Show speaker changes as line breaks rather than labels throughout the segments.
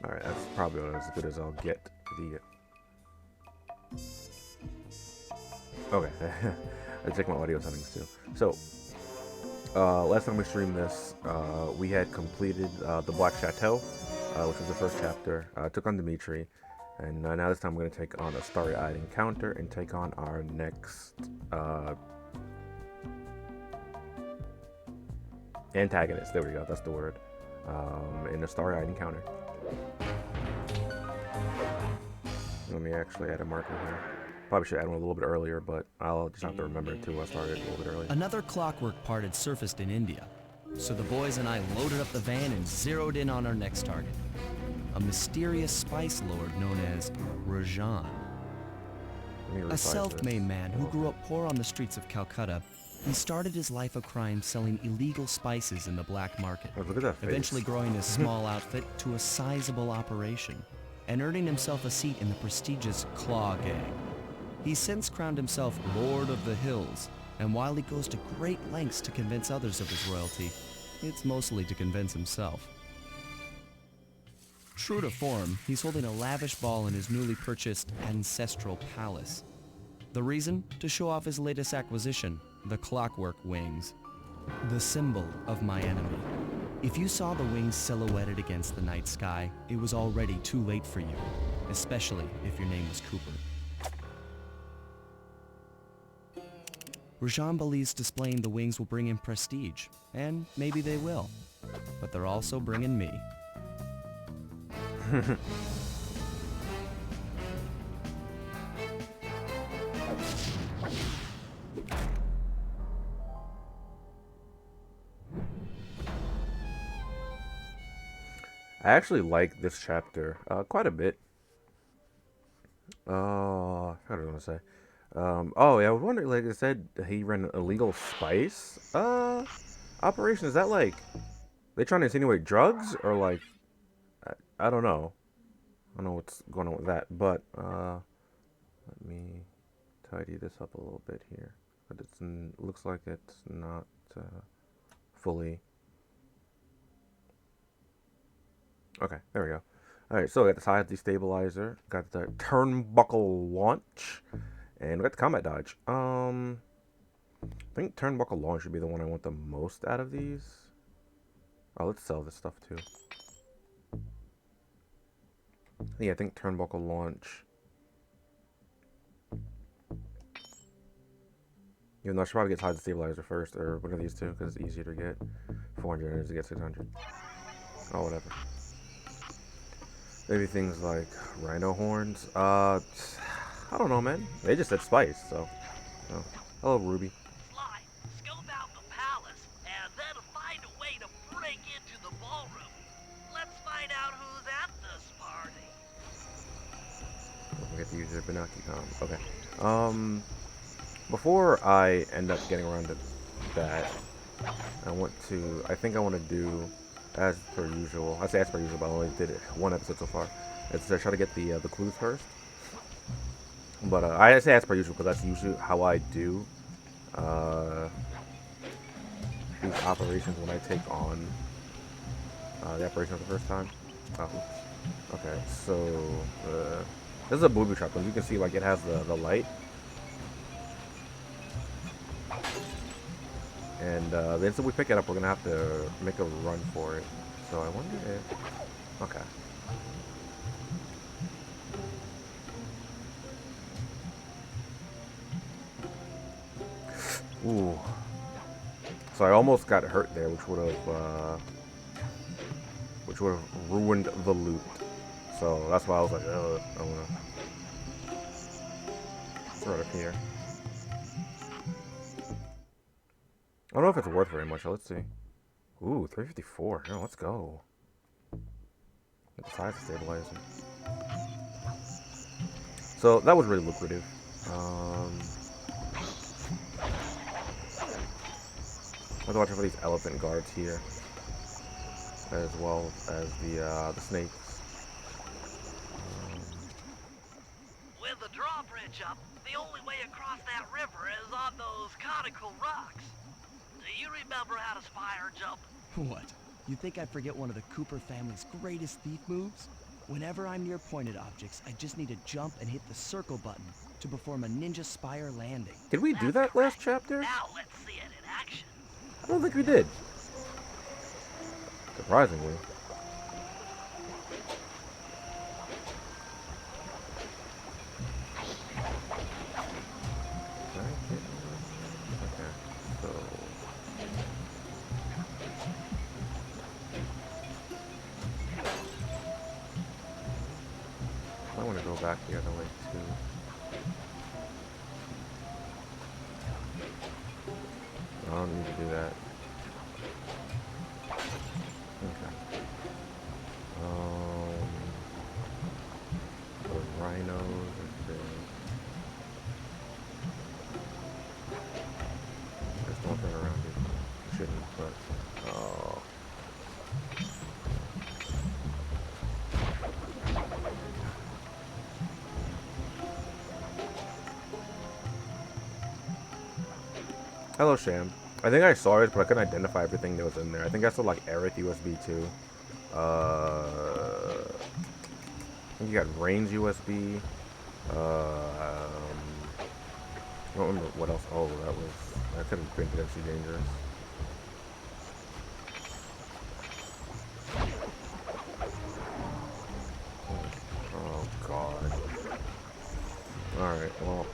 Alright, that's probably as good as I'll get. The okay, I check my audio settings too. So, last time we streamed this, we had completed the Black Chateau, which was the first chapter. Took on Dimitri, and now this time we're going to take on a starry-eyed encounter and take on our next antagonist. There we go. That's the word. In the starry-eyed encounter. Let me actually add a marker here. Probably should add one a little bit earlier, but I'll just have to remember to start it a little bit earlier.
Another clockwork part had surfaced in India, so the boys and I loaded up the van and zeroed in on our next target, a mysterious spice lord known as Rajan. A self-made man who grew up poor on the streets of Calcutta, he started his life of crime selling illegal spices in the black market,
look at that face.
eventually growing his small outfit to a sizable operation and earning himself a seat in the prestigious Claw Gang. He's since crowned himself Lord of the Hills, and while he goes to great lengths to convince others of his royalty, it's mostly to convince himself. True to form, he's holding a lavish ball in his newly purchased ancestral palace. The reason? To show off his latest acquisition, the clockwork wings. The symbol of my enemy. If you saw the wings silhouetted against the night sky, it was already too late for you, especially if your name was Cooper. Rajan believes displaying the wings will bring him prestige, and maybe they will. But they're also bringing me.
I actually like this chapter quite a bit. What was I gonna say? Oh yeah, I was wondering. Like I said, he ran an illegal spice operation. Is that like they trying to insinuate drugs or like I don't know. I don't know what's going on with that. But let me tidy this up a little bit here. But looks like it's not fully. Okay, there we go. All right, so we got the side destabilizer, got the turnbuckle launch, and we got the combat dodge. I think turnbuckle launch should be the one I want the most out of these. Oh, let's sell this stuff too. Yeah, I think turnbuckle launch. Even though I should probably get side destabilizer first, or one of these two, because it's easier to get. 400 is to get 600. Oh, whatever. Maybe things like rhino horns. I don't know, man. They just said spice, so. Oh. Hello, Ruby.
Sly, scope out the palace, and then find a way to break into the ballroom. Let's find out who's at this party.
Don't forget to use your binoculars. Okay. Before I end up getting around to that, I think I want to do, as per usual. I say as per usual, but I only did it one episode so far. It's to try to get the clues first. But I say as per usual because that's usually how I do these operations when I take on the operation for the first time. Oh, okay, so this is a booby trap. As you can see, like it has the light. And the instant we pick it up, we're gonna have to make a run for it. So I wonder if... Okay. Ooh. So I almost got hurt there, which would have ruined the loot. So that's why I was like, oh, I'm gonna throw it up here. I don't know if it's worth very much. Let's see. Ooh, 354. No, let's go. Get the side stabilizer. So that was really lucrative. I was watching for these elephant guards here, as well as the snakes.
With the drawbridge up, the only way across that river is on those conical rocks. Do you remember how to spire jump?
What? You think I'd forget one of the Cooper family's greatest thief moves? Whenever I'm near pointed objects, I just need to jump and hit the circle button to perform a ninja spire landing.
Did we do
That's
that last
correct.
chapter?
Now let's see it in action.
I don't think we did. Surprisingly. Okay, so I want to go back the other way too. I don't need to do that. Okay. The rhinos are big. There's nothing around it. Shouldn't, but oh. Hello, Sham. I think I saw it, but I couldn't identify everything that was in there. I think I saw like Aerith USB 2. I think you got range USB. I don't remember what else. Oh, that could have been potentially dangerous. Oh God. All right. Well.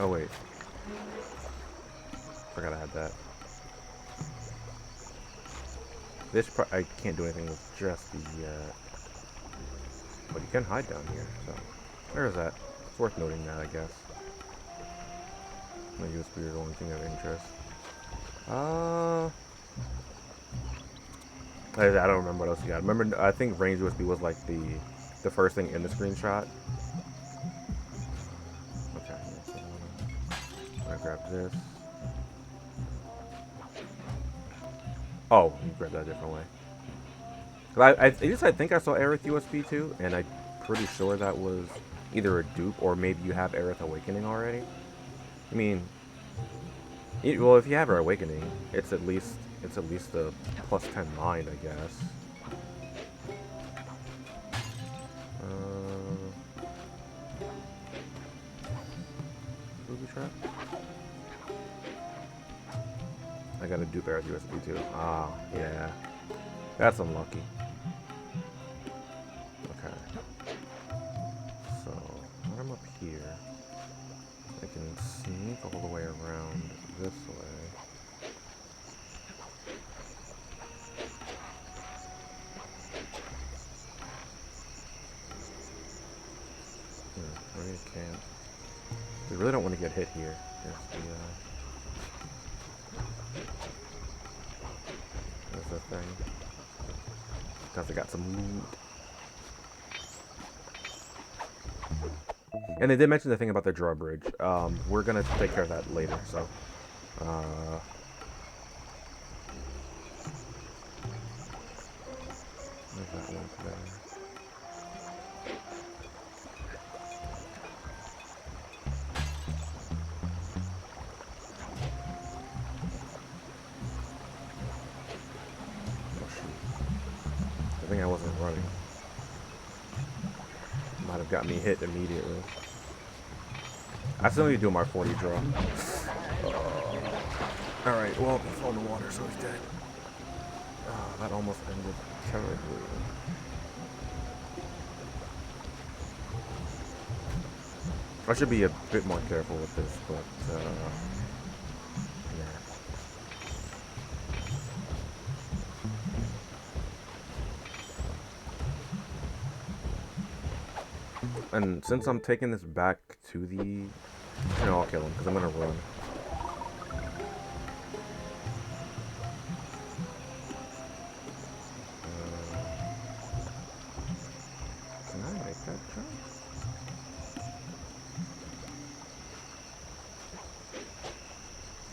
Oh wait. Forgot I had that. I can't do anything with just the. But you can hide down here. So there's that. It's worth noting that, I guess. My USB is the only thing of interest. I don't remember what else you got. Remember, I think range USB was like the first thing in the screenshot. Okay, so I grab this. Oh, you grab that a different way. I think I saw Aerith USB too, and I'm pretty sure that was either a dupe or maybe you have Aerith Awakening already. I mean, well, if you have her Awakening, it's at least a plus 10 mind, I guess. Booby trap. I got a dupe Aerith USB too. Ah, yeah, that's unlucky. Okay. So when I'm up here, I can sneak all the way around this way. Maybe I can't. We really don't want to get hit here. There's the thing. Because I got some loot. And they did mention the thing about the drawbridge. We're gonna take care of that later, so. There's that link there. Oh shoot. I think I wasn't running. Might have got me hit immediately. I still need to do my 40 draw. Alright, well, he fell in the water, so he's dead. That almost ended terribly. I should be a bit more careful with this, but, yeah. And since I'm taking this back to the... I'll kill him, because I'm going to run. Can I make that jump?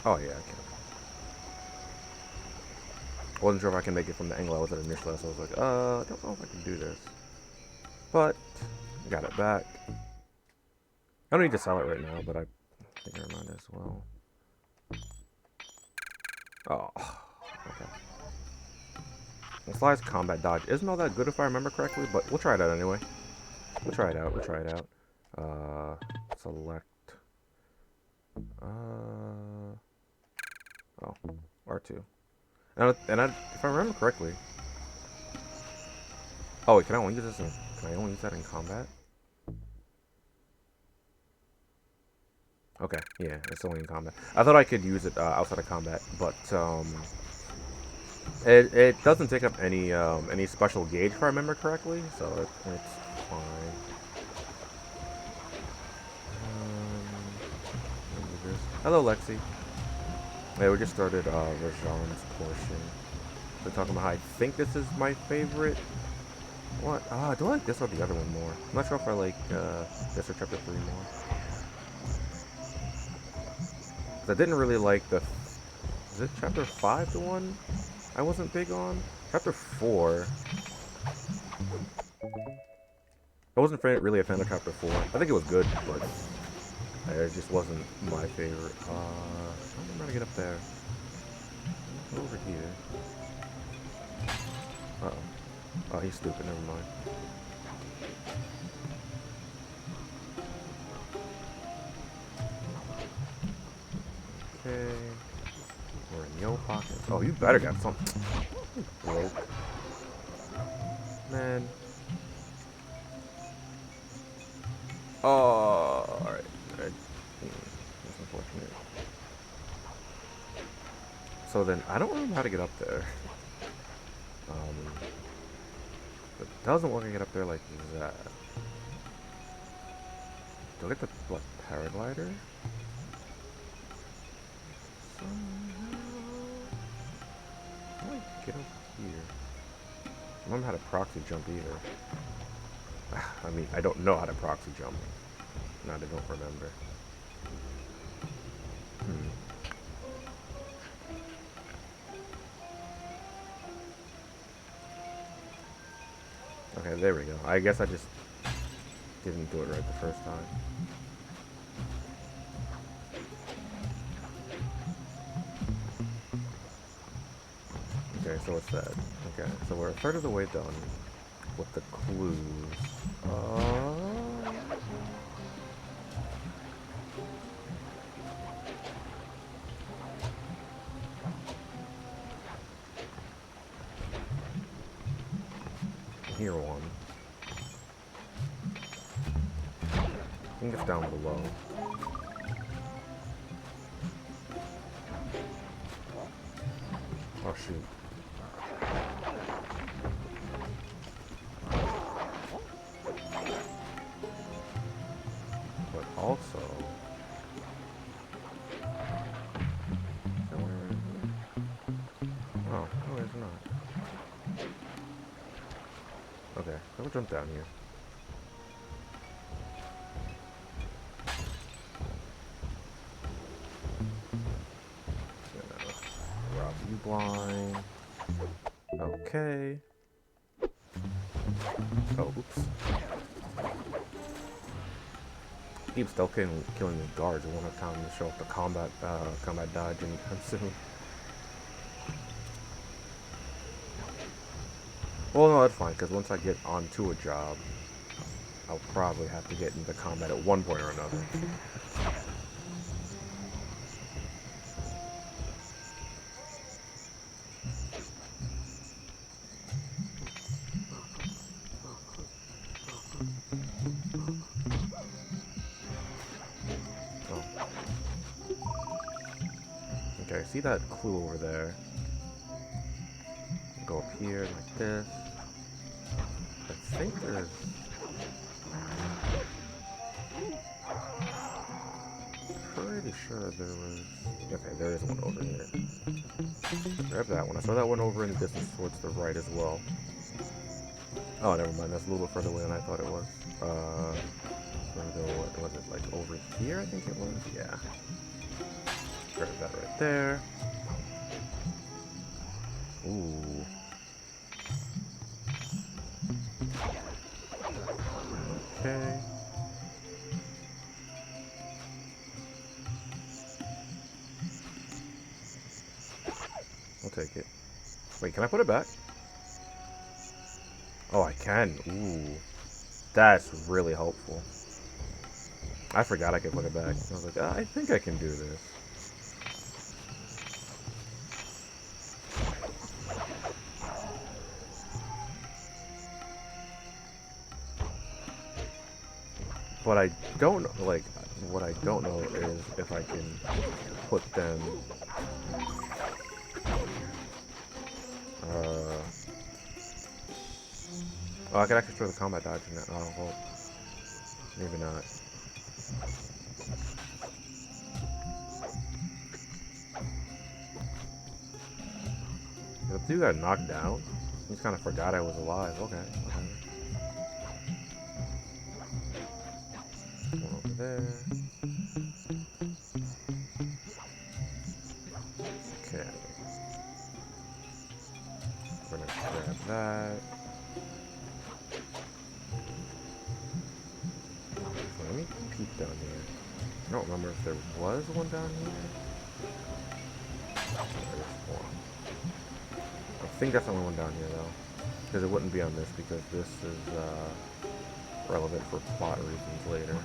Oh, yeah, I can. I wasn't sure if I can make it from the angle I was at initially, so I was like, I don't know if I can do this. But, I got it back. I don't need to sell it right now, but I think I might as well. Oh, okay. Sly's combat dodge isn't all that good if I remember correctly, but we'll try it out anyway. We'll try it out. We'll try it out. Select. Oh, R2. If I remember correctly. Oh wait, can I only use this in? Can I only use that in combat? Okay, yeah, it's only in combat. I thought I could use it outside of combat, but it doesn't take up any special gauge if I remember correctly, so it's fine. Let me do this. Hello, Lexi. Yeah, we just started Rajan's portion. We're talking about how I think this is my favorite. What? Do I like this or the other one more? I'm not sure if I like this or chapter 3 more. 'Cause I didn't really like the. Is it chapter 5 the one I wasn't big on? Chapter 4. I wasn't really a fan of chapter 4. I think it was good, but it just wasn't my favorite. I don't remember how to get up there. Over here. Uh-oh. Oh, he's stupid. Never mind. Okay. We're in your pocket. Oh, you better get something. Broke. Man. Oh, alright. That's unfortunate. So then, I don't remember how to get up there. It doesn't want to get up there like that. Do I get the, what, paraglider? Somehow. How do I get up here? I don't remember how to proxy jump either. I mean, I don't know how to proxy jump. No, I don't remember. Okay, there we go. I guess I just didn't do it right the first time. Okay, so what's that? Okay, so we're a third of the way done with the clues. Here one. I think it's down below. Oh shoot. But also, oh, no, it's not. Okay, so we'll jump down here. Rob you blind. Okay. Oh, oops. Keep still killing the guards. We won't have time to show up the combat dodge anytime soon. Well, no, that's fine, because once I get onto a job, I'll probably have to get into combat at one point or another. Oh. Okay, see that clue over there? Go up here like this. I think there's... Pretty sure there was... Okay, there is one over here. Grab that one. I saw that one over in the distance towards the right as well. Oh, never mind. That's a little bit further away than I thought it was. What was it? Like over here, I think it was? Yeah. Grab that right there. Ooh. Okay. I'll take it. Wait, can I put it back? Oh, I can. Ooh, that's really helpful. I forgot I could put it back. I was like, "Ah, I think I can do this." But I don't like. What I don't know is if I can put them. Uh, oh, I could actually throw the combat dodge in it. Oh, well, maybe not. The dude got knocked down. He just kind of forgot I was alive. Okay, okay. One over there. Okay. We're gonna grab that. So let me peek down here. I don't remember if there was one down here. There's one. I think that's the only one down here though. Because it wouldn't be on this because this is relevant for plot reasons later.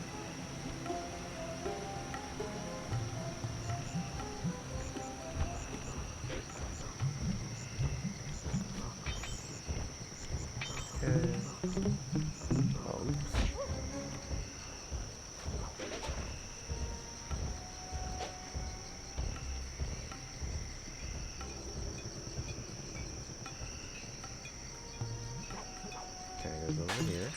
Okay. Oh, oops. Okay, goes over here.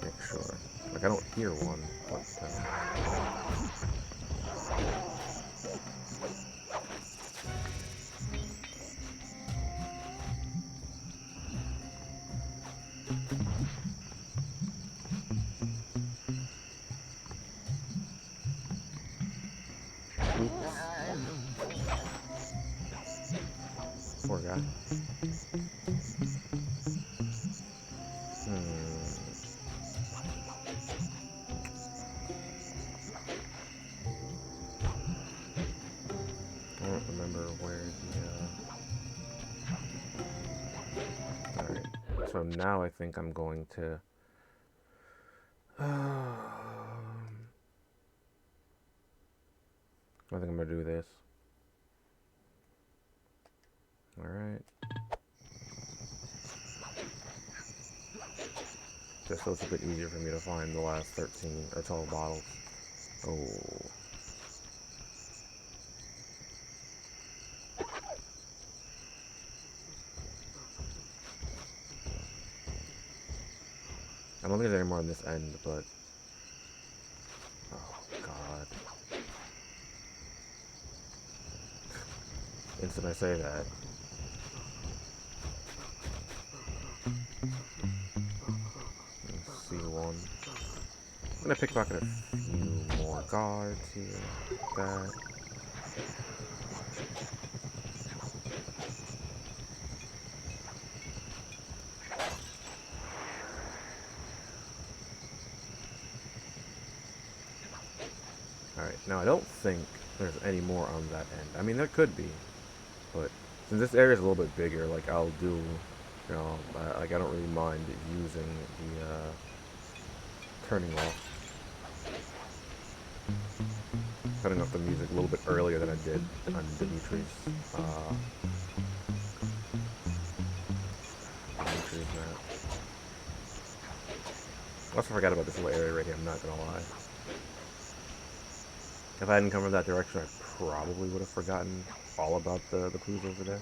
Make sure. Like I don't hear one, but oops. Poor guy. Hmm. I don't remember where the. Alright. So now I think I'm going to. I think I'm gonna do this. Alright. Just so it's a bit easier for me to find the last 13 or 12 bottles. Oh. I don't think there's any more on this end, but. Oh, God. Instant I say that. Let's see one. I'm gonna pickpocket a few more guards here. That. Alright, now I don't think there's any more on that end. I mean, there could be, but since this area is a little bit bigger, like I'll do, you know, like I don't really mind using the turning off, cutting off the music a little bit earlier than I did on Dimitri's map. I also forgot about this little area right here. I'm not gonna lie. If I hadn't come from that direction, I probably would have forgotten all about the clues over there.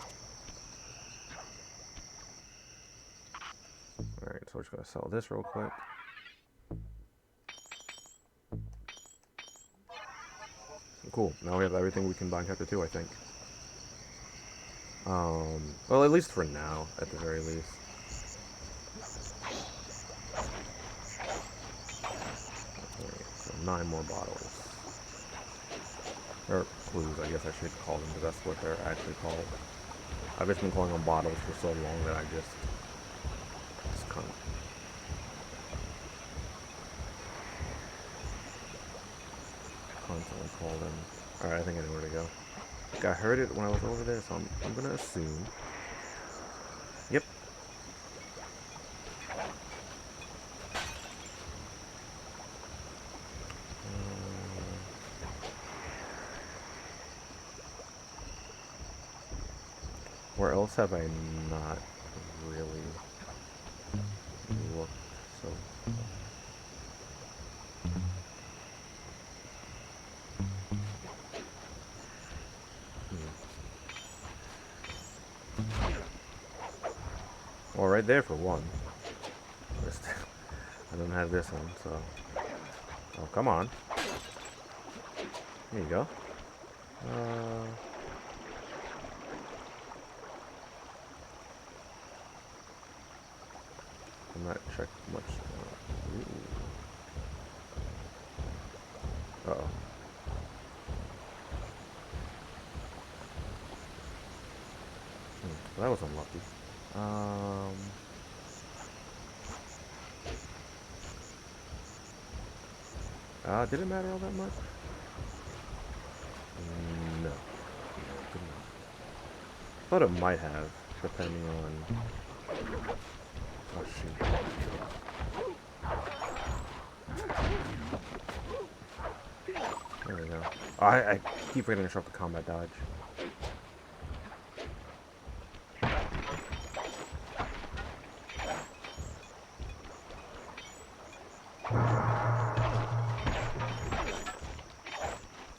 Alright, so we're just gonna sell this real quick. Cool. Now we have everything we can buy in Chapter 2, I think. Well, at least for now, at the very least. Alright, so 9 more bottles. Or clues, I guess I should call them, because that's what they're actually called. I've just been calling them bottles for so long that I just can't. Constantly call them. Alright, I think I know where to go. I heard it when I was over there, so I'm gonna assume. Yep. Where else have I not really looked? So. Well, right there for one. I don't have this one, so. Oh, come on. Here you go. I'm not checked much. Uh-oh. That was unlucky. Did it matter all that much? No. No, it did not. Thought it might have, depending on... Oh, shoot. There we go. Oh, I keep forgetting to show up the combat dodge.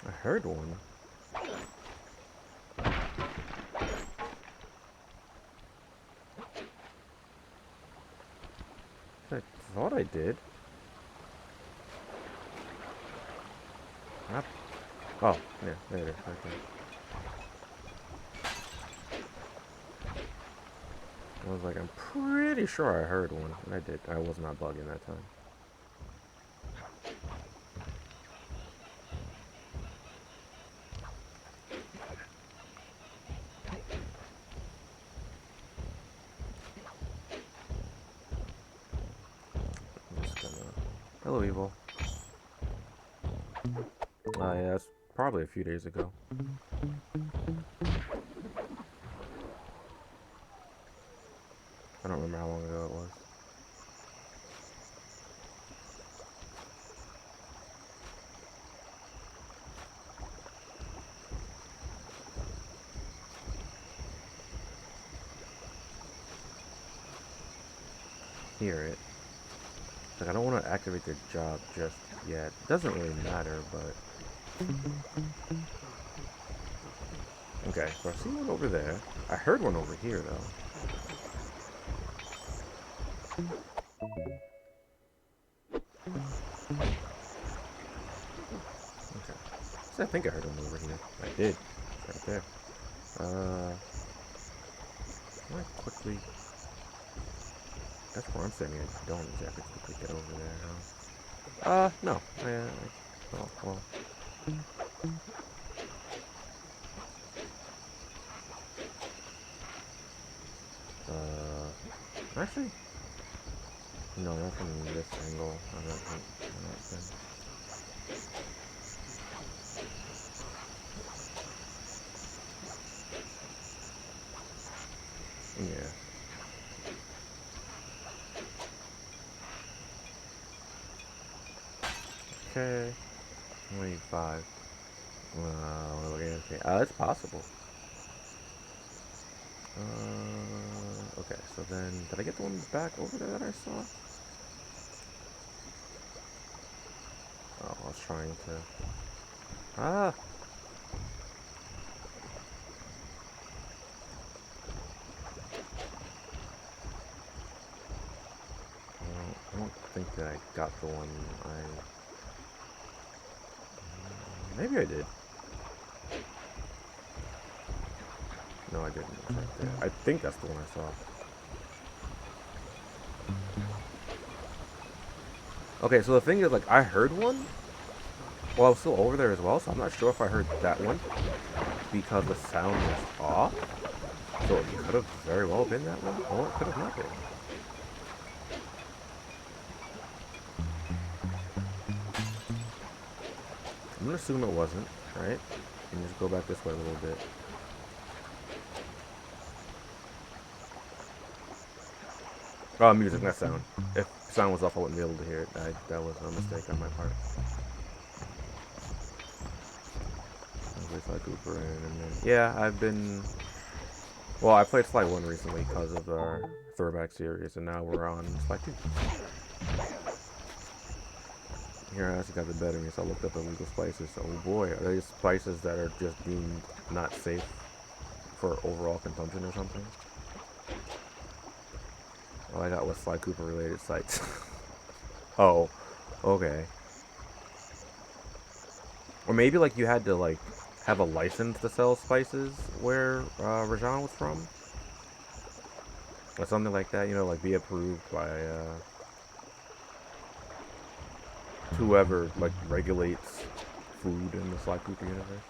I heard one. I thought I did. Ah. Oh, yeah, there it is, right there. I was like, I'm pretty sure I heard one, and I did. I was not bugging that time. I'm just gonna... Hello, Evil. Yeah, that's probably a few days ago. I don't remember how long ago it was. Hear it. Like, I don't want to activate the job just yet. It doesn't really matter, but... Okay, so I see one over there. I heard one over here, though. Okay. So I think I heard one over here. I did. Right there. Can I quickly... That's where I'm standing. I don't exactly quickly get over there, huh? No. Oh, well. Actually... No, not from this angle. I don't think... Yeah. Okay. 25. Okay. It's possible. Okay, so then, did I get the one back over there that I saw? Oh, I was trying to... Ah! I don't think that I got the one maybe I did. No, I didn't. It's right there. I think that's the one I saw. Okay, so the thing is, like, I heard one while I was still over there as well, so I'm not sure if I heard that one. because the sound was off. So it could have very well been that one, or it could have not been. I'm gonna assume it wasn't, right? And just go back this way a little bit. Oh, music, not sound. If sound was off, I wouldn't be able to hear it. That was a mistake on my part. Sly Cooper and then yeah, I've been. Well, I played Sly 1 recently because of our Throwback series, and now we're on Sly 2. Here I actually got the better me, so I looked up illegal spices. Oh boy, are these spices that are just deemed not safe for overall consumption or something? All I got was Sly Cooper related sites. Oh, okay. Or maybe like you had to like have a license to sell spices where Rajan was from, or something like that. You know, like be approved by whoever like regulates food in the Sly Cooper universe.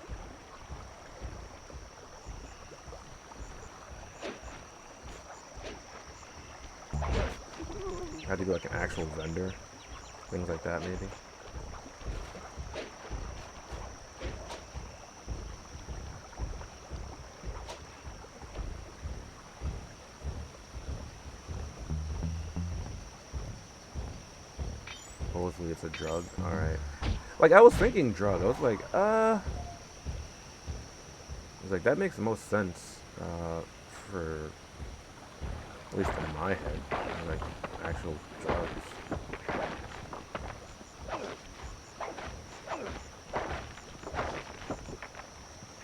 Had to be like an actual vendor, things like that maybe. Supposedly it's a drug. All right. Like I was thinking drug. I was like, that makes the most sense for at least in my head, like actual drugs.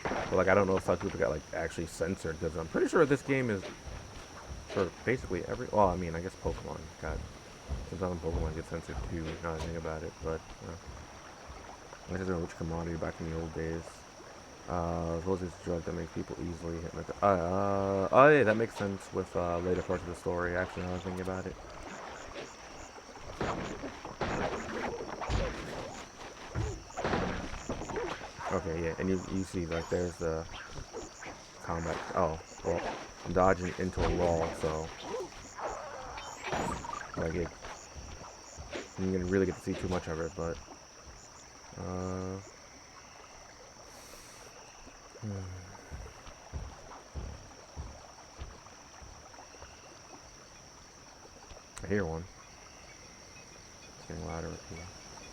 But like I don't know if South Cooper got like actually censored because I'm pretty sure this game is for basically every. Well, I mean, I guess Pokemon got sometimes Pokemon get censored too. Now that I think about it, but I just don't know which commodity back in the old days. Suppose it's a drug that makes people easily hypnotized. Oh yeah, that makes sense with later parts of the story. Actually, now that I'm thinking about it. Okay, yeah, and you see like there's the combat. Oh, well, I'm dodging into a wall, so like it, I'm gonna really get to see too much of it, but uh, I hear one. It's getting louder with you.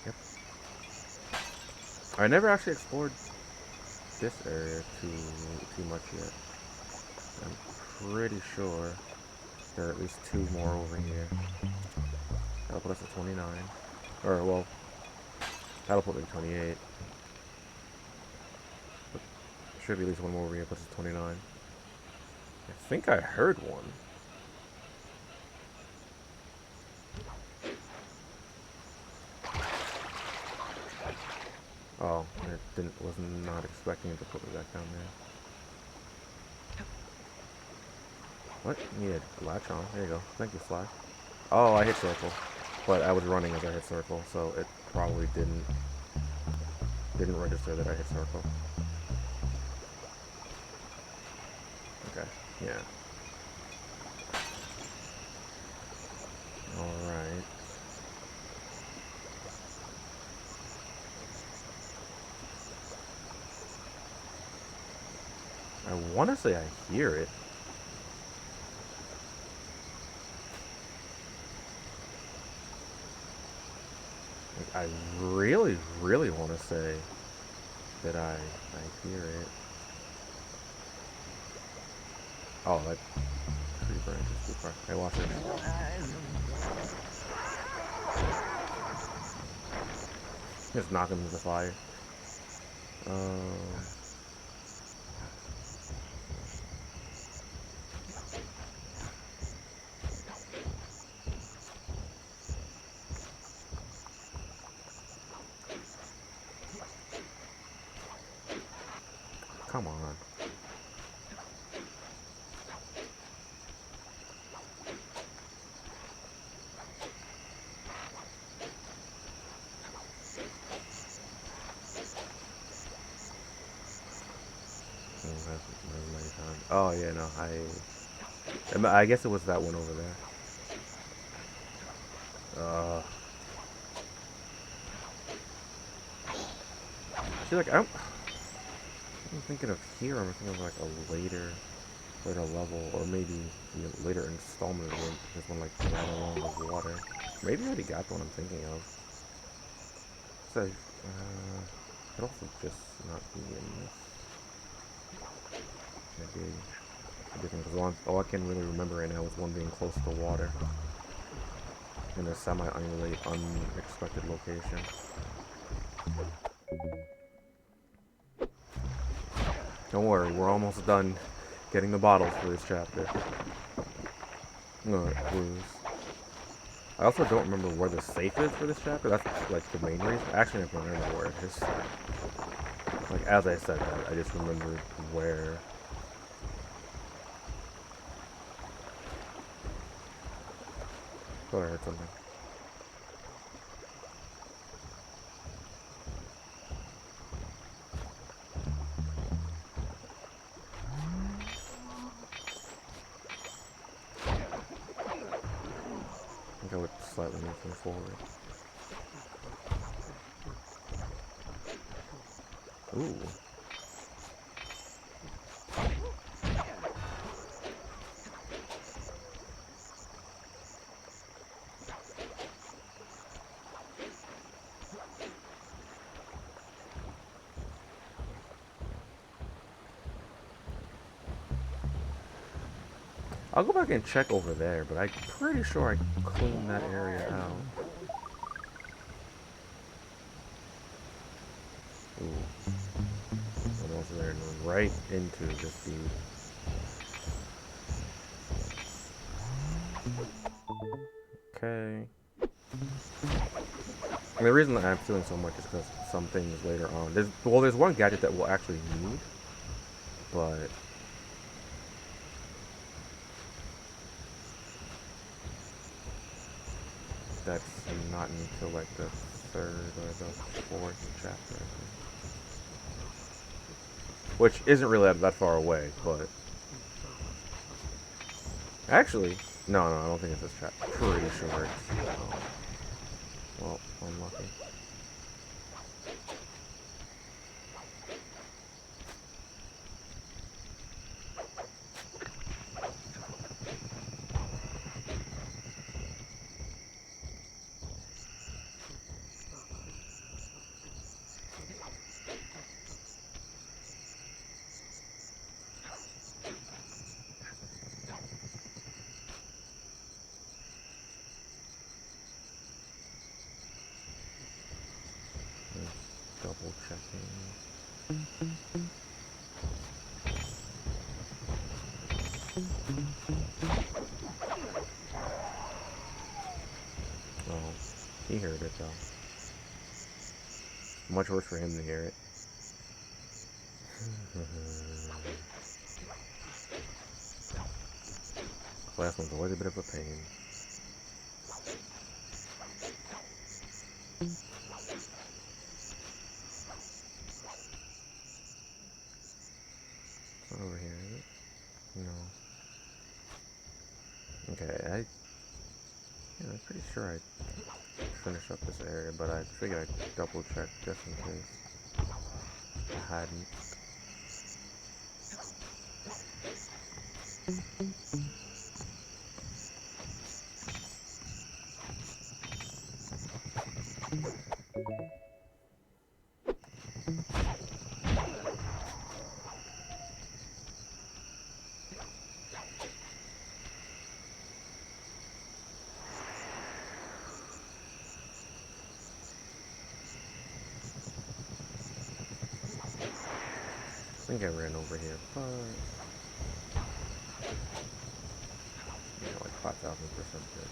Yep. I never actually explored this area too much yet. I'm pretty sure there are at least two more over here. That'll put us at 29. Or, well, that'll put me at 28. But should be at least one more over here, puts us at 29. I think I heard one. Oh, was not expecting it to put me back down there. What? Yeah, latch on. There you go. Thank you, Sly. Oh, I hit circle. But I was running as I hit circle, so it probably didn't register that I hit circle. Okay. Yeah. Alright. I wanna say I hear it. Like, I really, really wanna say that I hear it. Oh, that tree branch is too far. Hey, watch it. Just knock him into the fire. Um, come on. time. Oh yeah, no, I guess it was that one over there. I feel like I'm thinking of here. I'm thinking of like a later level, or maybe later installment where this one like ran along the water. Maybe I already got the one I'm thinking of. So, could also just not be in this. Maybe different because all I can really remember right now is one being close to water in a semi-unrelated, unexpected location. Don't worry, we're almost done getting the bottles for this chapter. No, clues. I also don't remember where the safe is for this chapter. That's like the main reason. Actually, I don't remember where it is. Like as I said that, I just remembered where. Thought I heard something. I think I would slightly move them forward. Ooh. I'll go back and check over there, but I'm pretty sure I cleaned that area out. Ooh. Almost there and right into this dude. Okay. And the reason that I'm feeling so much is because some things later on. There's one gadget that we'll actually need, but that's not until like the third or the fourth chapter, I think. Which isn't really that far away, but actually, no, I don't think it's this chapter. Pretty sure it's. Well, unlucky. Just double checking. Oh, he heard it though. Much worse for him to hear it. Last one's always a bit of a pain. It's not over here, is it? No. Okay, I'm pretty sure I finished up this area, but I figured I'd double check just in case I hadn't. I think I ran over here, but like 5,000% good.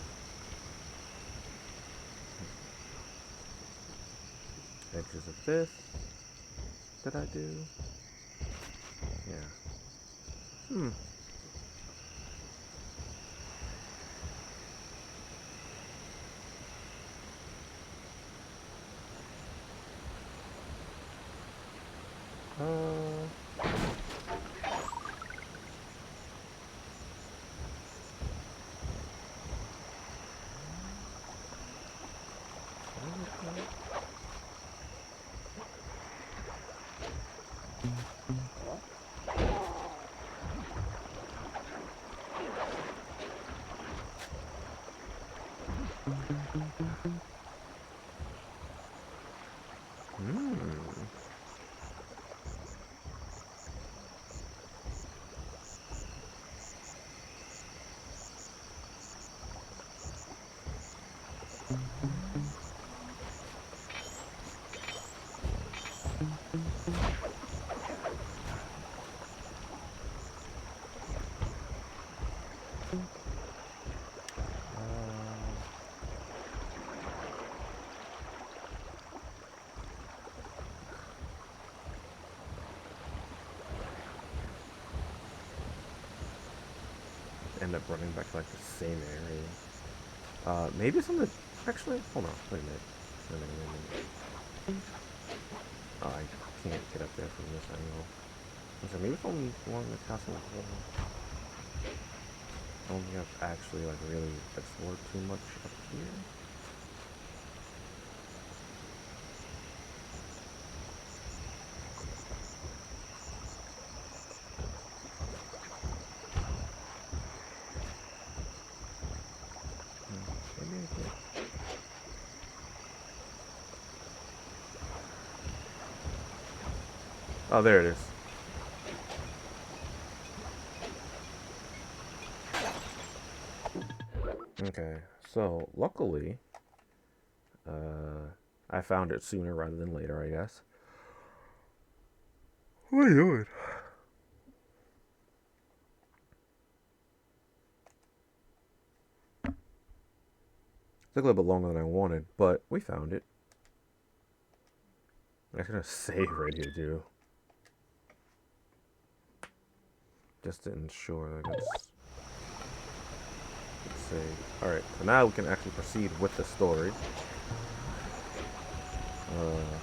Edges of this. Did I do? Yeah. Hmm. Uh. Hmm. End up running back to like the same area. Maybe it's on the. Actually, hold on. Wait a minute. Wait a minute. Oh, I can't get up there from this angle. So maybe it's only along the castle wall. I don't think I've actually like really explored too much up here. Maybe I did. Oh, there it is. Okay, so luckily, I found it sooner rather than later, I guess. What are you doing? Took a little bit longer than I wanted, but we found it. I'm actually gonna save right here too, just to ensure that it's saved. All right, so now we can actually proceed with the story. Uh,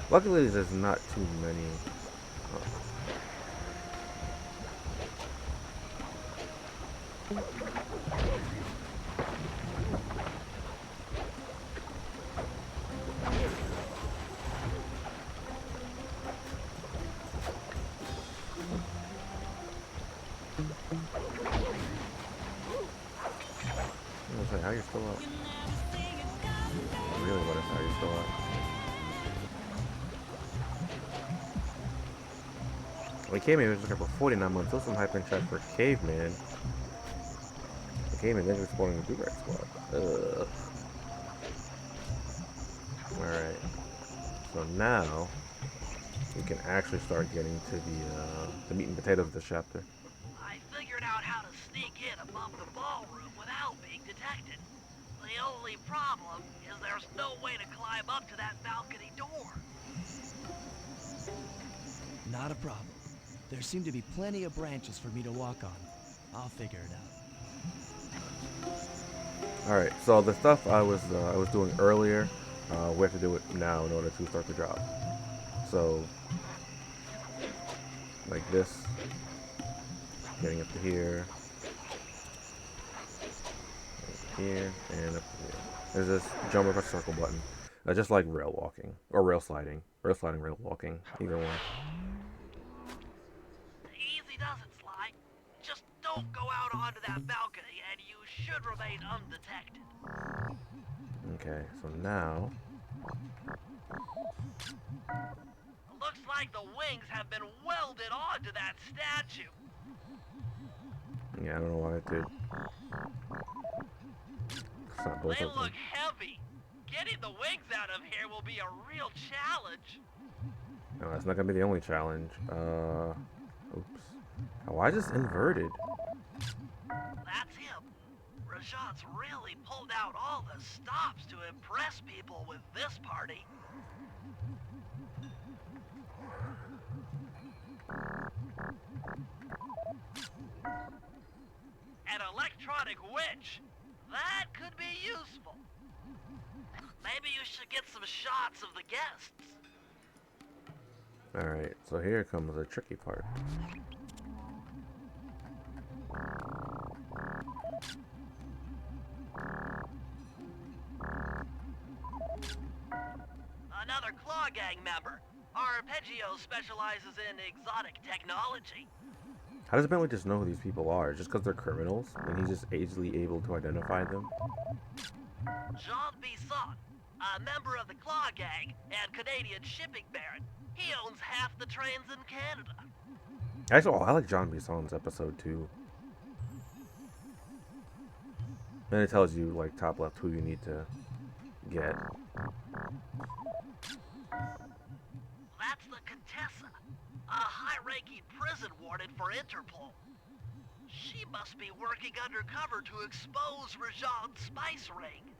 Luckily, there's not too many. I was like, how you still up? I really want to how you still up. We came here, it was looking for 49 months. Those some hype in chat for Caveman. The Caveman then exploring the Throwback squad. Ugh. Alright. So now we can actually start getting to the meat and potatoes of this chapter.
I figured out how to sneak in above the ballroom without being detected. The only problem is there's no way to climb up to that balcony door.
Not a problem. There seem to be plenty of branches for me to walk on. I'll figure it out.
Alright, so the stuff I was doing earlier, we have to do it now in order to start the job. So like this, getting up to here, and up to here. There's this jump across circle button. Just like rail walking. Or rail sliding. Rail sliding, rail walking. Either one.
Easy does it, Sly. Just don't go out onto that balcony and you should remain undetected.
Okay, so now...
Looks like the wings have been welded onto that statue.
Yeah, I don't know why I did. It's not both
They
of them.
look heavy. Getting the wings out of here will be a real challenge.
No, that's not gonna be the only challenge. Oops. Oh, why is this inverted?
That's him. Rajat's really pulled out all the stops to impress people with this party. An electronic witch. That could be useful. Maybe you should get some shots of the guests.
Alright, so here comes the tricky part.
Another Claw Gang member. Arpeggio specializes in exotic technology.
How does Bentley just know who these people are? Just because they're criminals, and he's just easily able to identify them?
Jean Bisson, a member of the Claw Gang and Canadian shipping baron. He owns half the trains in Canada.
Actually, oh, I like John Bisson's episode too. And it tells you, like, top left who you need to get.
That's the Contessa, a high-ranking prison warden for Interpol. She must be working undercover to expose Rajan's spice ring.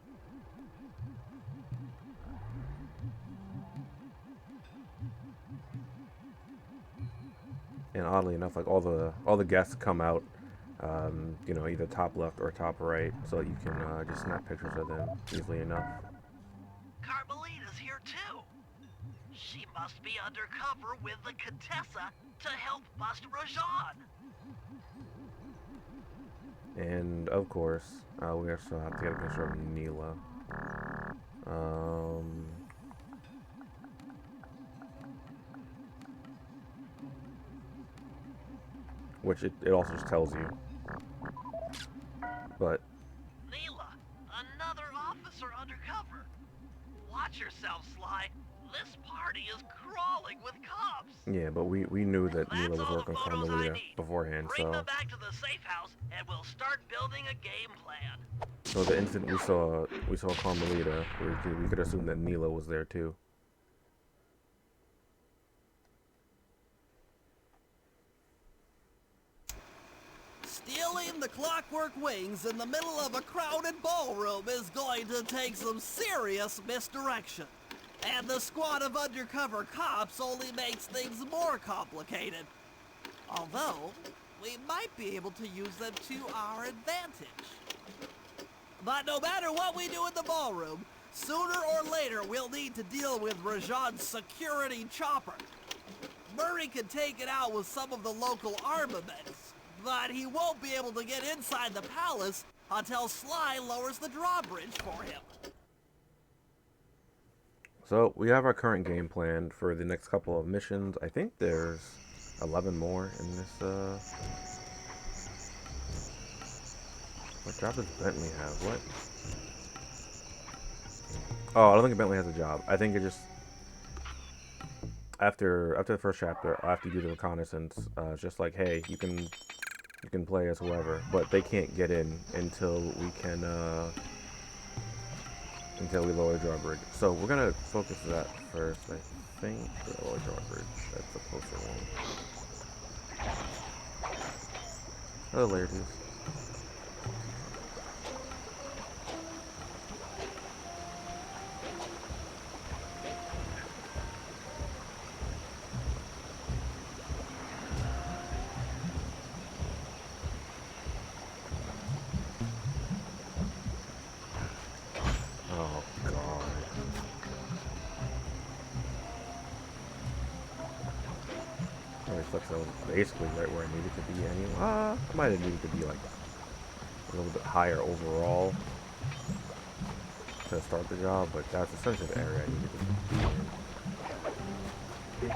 And oddly enough, like all the guests come out, you know, either top left or top right, so that you can just snap pictures of them easily enough.
Carmelita's here too. She must be undercover with the Contessa to help bust Rajan.
And of course, we also have to get a picture of Neela. Which it also just tells you. But
Neela, another officer undercover. Watch yourself, Sly. This party is crawling with cops.
yeah, but we knew that Neela
That's
was
all the
working with
photos I
Carmelita
need.
beforehand,
Bring
so
them back to the safe house, and we'll start building a game plan.
so the instant we saw Carmelita, we could assume that Neela was there too.
Stealing the clockwork wings in the middle of a crowded ballroom is going to take some serious misdirection. And the squad of undercover cops only makes things more complicated. Although, we might be able to use them to our advantage. But no matter what we do in the ballroom, sooner or later we'll need to deal with Rajan's security chopper. Murray can take it out with some of the local armaments, but he won't be able to get inside the palace until Sly lowers the drawbridge for him.
So we have our current game plan for the next couple of missions. I think there's 11 more in this. What job does Bentley have? What? Oh, I don't think Bentley has a job. I think it just after the first chapter, after you do the reconnaissance, it's just like, hey, you can play as whoever, but they can't get in until we can until we lower the drawbridge. So we're gonna focus that first. I think the lower drawbridge. That's the closer one. Oh, there it is. Oh god. Really sucks. I was basically right where I needed to be anyway. I might have needed to be like a little bit higher overall to start the job, but that's essentially the area I needed to be in.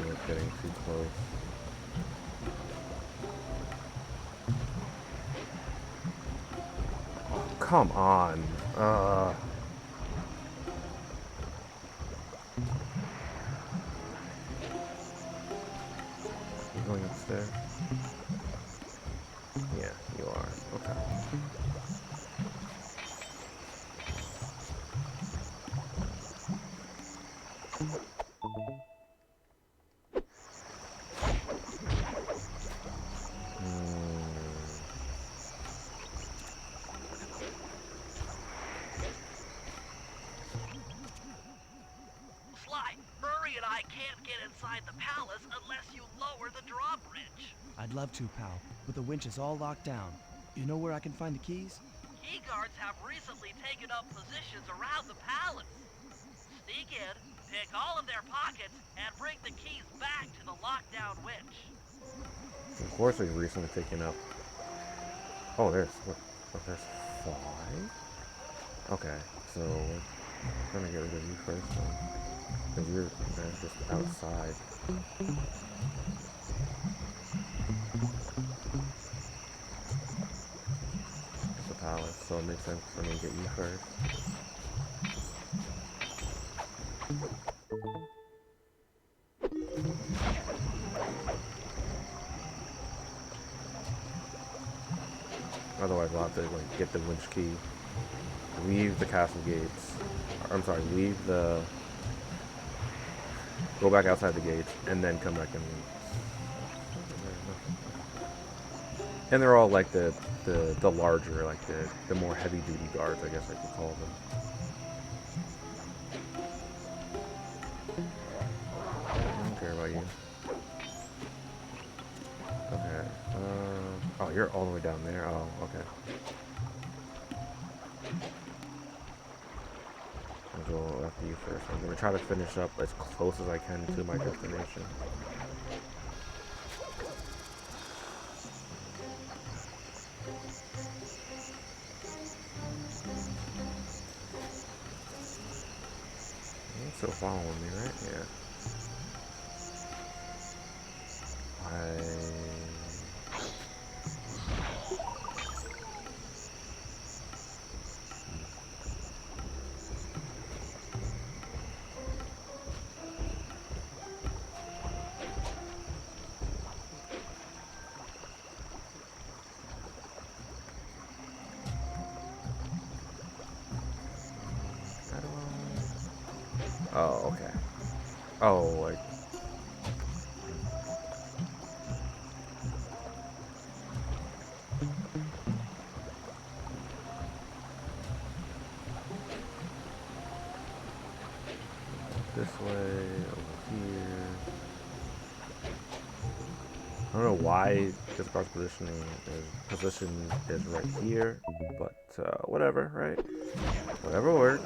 And it's getting too close. Come on. You going upstairs? Yeah, you are. Okay.
Sly, Murray and I can't get inside the palace unless you lower the drawbridge.
I'd love to, pal, but the winch is all locked down. You know where I can find the keys?
Key guards have recently taken up positions around the palace. Sneak in, pick all of their pockets, and bring the keys back to the lockdown winch.
Of course, we've recently taken up. Oh, there's 5. Okay, so we're gonna get rid of you first, because you're just outside. makes sense for me to get you first. Otherwise, we'll have to like get the winch key, leave the castle gates. Or, I'm sorry, leave the. Go back outside the gates, and then come back in. And they're all like the larger, like the more heavy duty guards, I guess I could call them. I don't care about you. Okay. Oh, you're all the way down there. Oh, okay. I'll go after you first. I'm gonna try to finish up as close as I can to my destination. You're still following me, right? Yeah. How do I? Oh, okay. Oh, like. This way, over here. I don't know why this guard's position is right here, but whatever, right? Whatever works.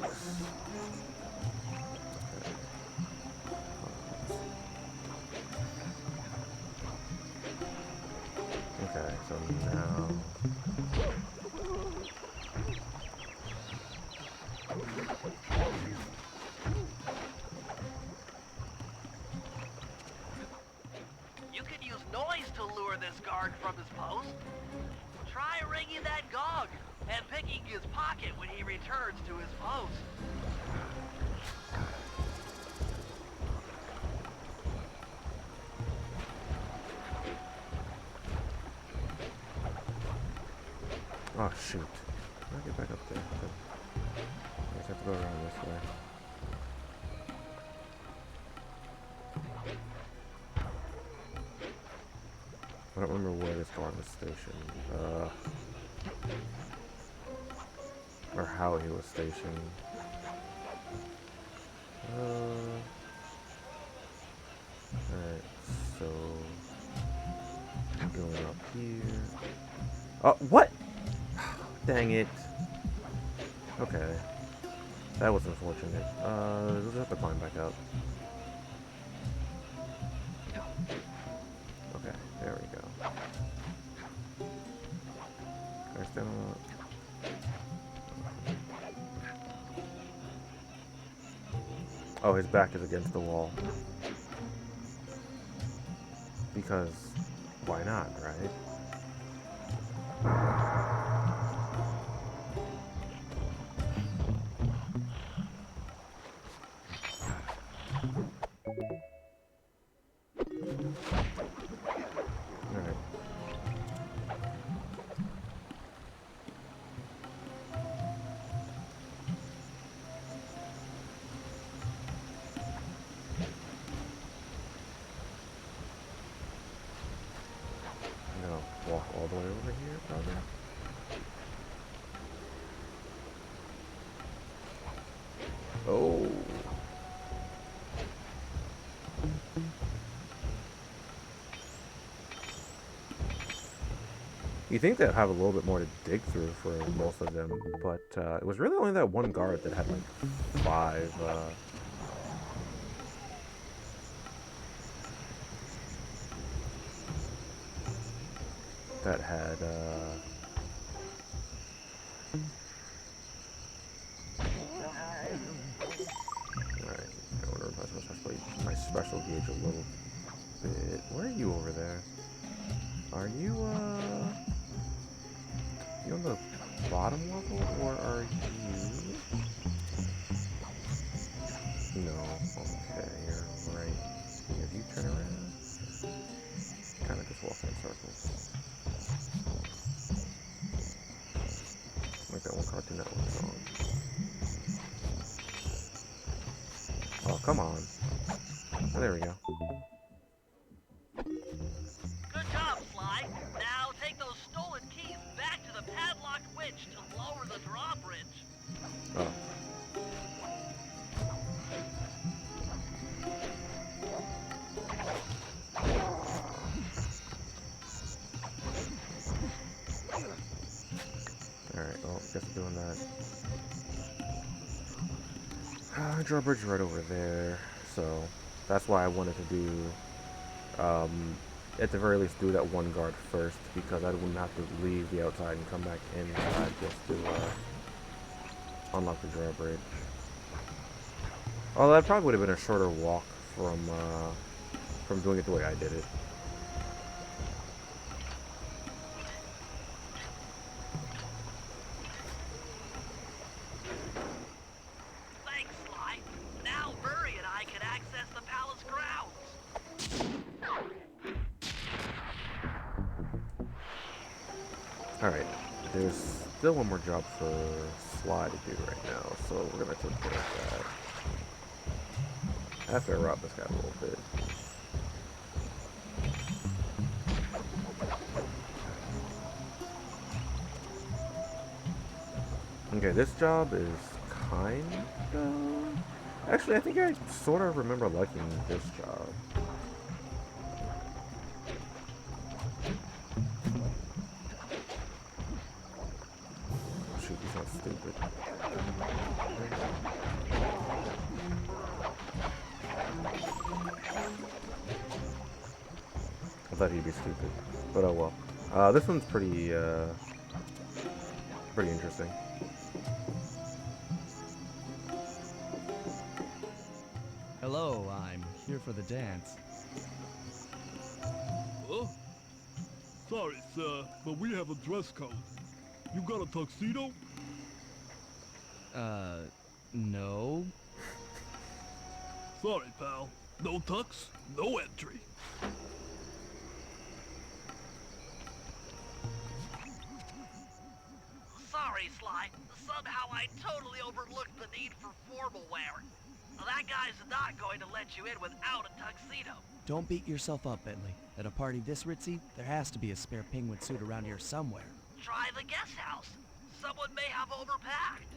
Okay, so now.
You could use noise to lure this guard from his post. Try ringing that gong and picking his pocket when he returns to his post.
Oh shoot! How do I get back up there? I just have to go around this way. I don't remember where this guard was stationed. Or how he was stationed. Alright, so going up here. Oh, what? Dang it. Okay. That was unfortunate. We'll just have to climb back up. Okay, there we go. Can I stand on that? Oh, his back is against the wall. Because, why not, right? Alright. I'm gonna walk all the way over here, probably. Oh. You think they'd have a little bit more to dig through for most of them, but it was really only that one guard that had like 5. That had. Alright, I want to replace my special gauge a little bit. Where are you over there? Are you, you on the bottom level, or are you? No. Okay, you're right here. Do you turn around? Kind of just walking in circles. Like that one Cartoon Network song. Oh, come on. Oh, there we go.
Good job, Sly. Now take those stolen keys back to the padlocked winch to lower the drawbridge.
Oh. Alright, well, guess we're doing that. Drawbridge right over there. So, that's why I wanted to do, at the very least, do that one guard first, because I wouldn't have to leave the outside and come back inside just to, unlock the drawbridge. Although that probably would have been a shorter walk from doing it the way I did it.
Thanks, Sly. Now Murray and I can access the palace grounds.
Alright, there's still one more job for Sly to do right now, so we're gonna take care of that. After I rob this guy a little bit. Okay, this job is kinda... Actually, I think I sort of remember liking this job. Shoot, he's not stupid. I thought he'd be stupid, but oh well. This one's pretty interesting.
Hello, I'm here for the dance.
Huh? Sorry, sir, but we have a dress code. You got a tuxedo?
No.
Sorry, pal. No tux, no entry.
Sorry, Sly. Somehow I totally overlooked the need for formal wear. That guy's not going to let you in without a tuxedo.
Don't beat yourself up, Bentley. At a party this ritzy, there has to be a spare penguin suit around here somewhere.
Try the guest house. Someone may have overpacked.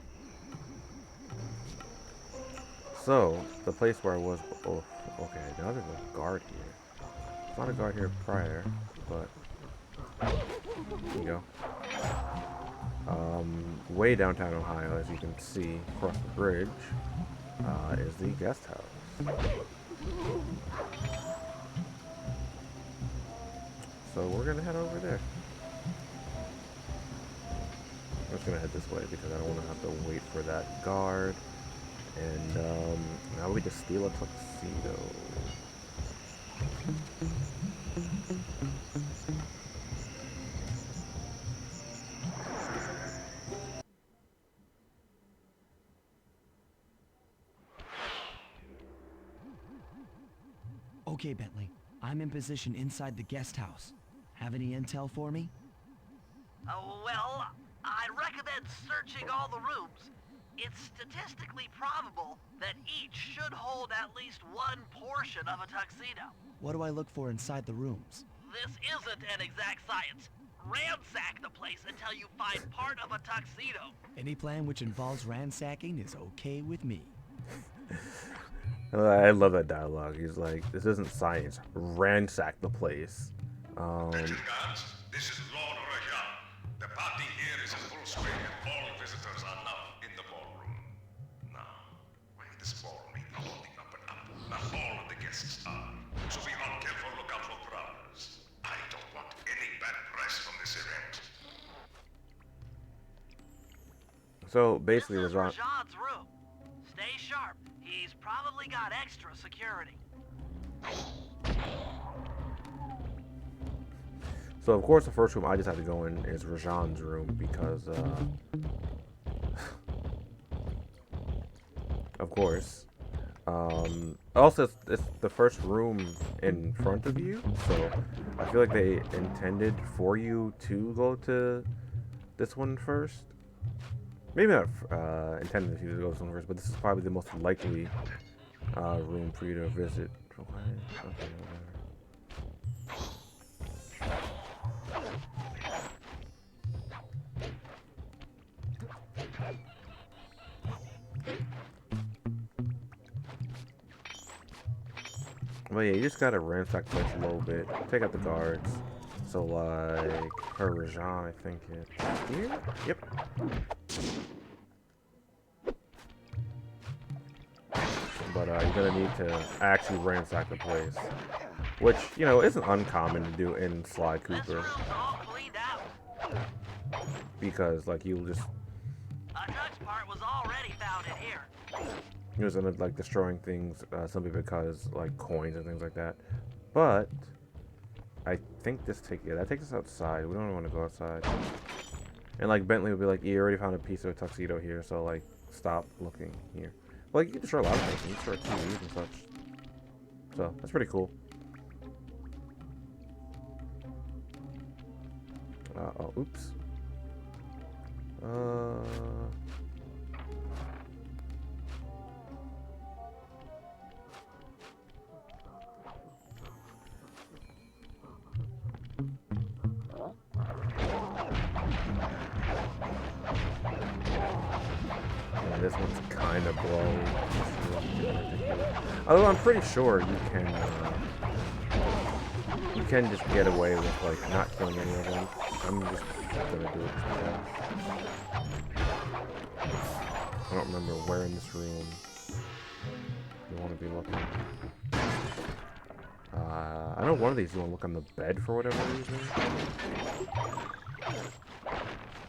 So, the place where I was... Oh, okay, now there's a guard here. There's not a guard here prior, but... There you go. Way downtown Ohio, as you can see, across the bridge, is the guest house. So we're gonna head over there. I'm just gonna head this way because I don't want to have to wait for that guard. And now we just steal a tuxedo.
Okay, Bentley. I'm in position inside the guest house. Have any intel for me?
Well, I'd recommend searching all the rooms. It's statistically probable that each should hold at least one portion of a tuxedo.
What do I look for inside the rooms?
This isn't an exact science. Ransack the place until you find part of a tuxedo.
Any plan which involves ransacking is okay with me.
I love that dialogue. He's like, this isn't science. Ransack the place.
Attention guards, this is Lord Rajan. The party here is in full swing and all visitors are now in the ballroom. Now, why this ballroom is holding up and up. Not all of the guests are. So be on careful lookout for prowlers. I don't want any bad press from this event.
So basically,
This is
Rajan.
Rajan's room. Stay sharp. He's probably got extra security.
So of course the first room I just had to go in is Rajan's room because, of course. Also, it's the first room in front of you, so I feel like they intended for you to go to this one first. Maybe not intended for you to go to this one first, but this is probably the most likely room for you to visit. Okay, whatever. But yeah, you just gotta ransack the place a little bit. Take out the guards. So like her Rajan, I think it's here? Yep. But you're gonna need to actually ransack the place. Which, you know, isn't uncommon to do in Sly
This
Cooper.
room's all cleaned out.
Because like you'll just
A Dutch part was already found in here.
he was gonna like destroying things simply because like coins and things like that. But I think that takes us outside. We don't want to go outside. And like Bentley would be like, you already found a piece of a tuxedo here, so like stop looking here. Like you can destroy a lot of things. You can destroy TVs and such. So that's pretty cool. Oh, oops. Yeah, this one's kind of blowy. Although I'm pretty sure you can just get away with like not killing any of them. I'm just gonna do it. I don't remember where in this room you want to be looking. I know one of these you want to look on the bed for whatever reason.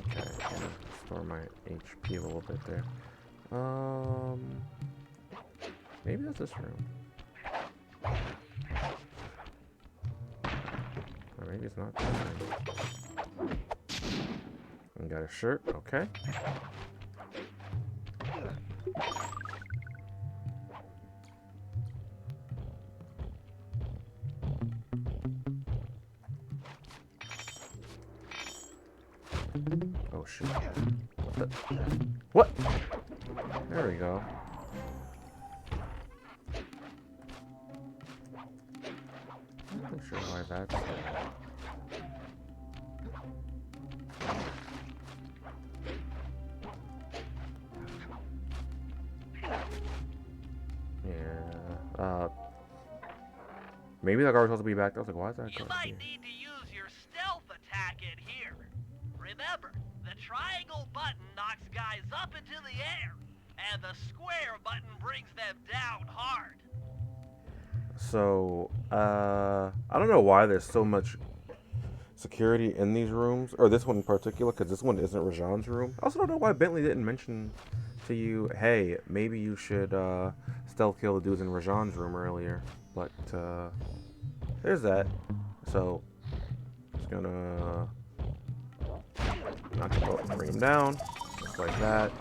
Okay, I'm gonna store my HP a little bit there. Maybe that's this room. Or maybe it's not this room. And got a shirt, okay. Oh shit. What? There we go. I'm not sure why that's there. Yeah. Maybe that guard was supposed to be back there. I was like, why is that
You
guard
might
here?
need to use your stealth attack in here. Remember, the triangle button knocks guys up into the air, and the square button brings them down hard.
So, I don't know why there's so much security in these rooms, or this one in particular, because this one isn't Rajan's room. I also don't know why Bentley didn't mention to you, hey, maybe you should stealth kill the dudes in Rajan's room earlier. But there's that. So, just gonna bring him down, just like that.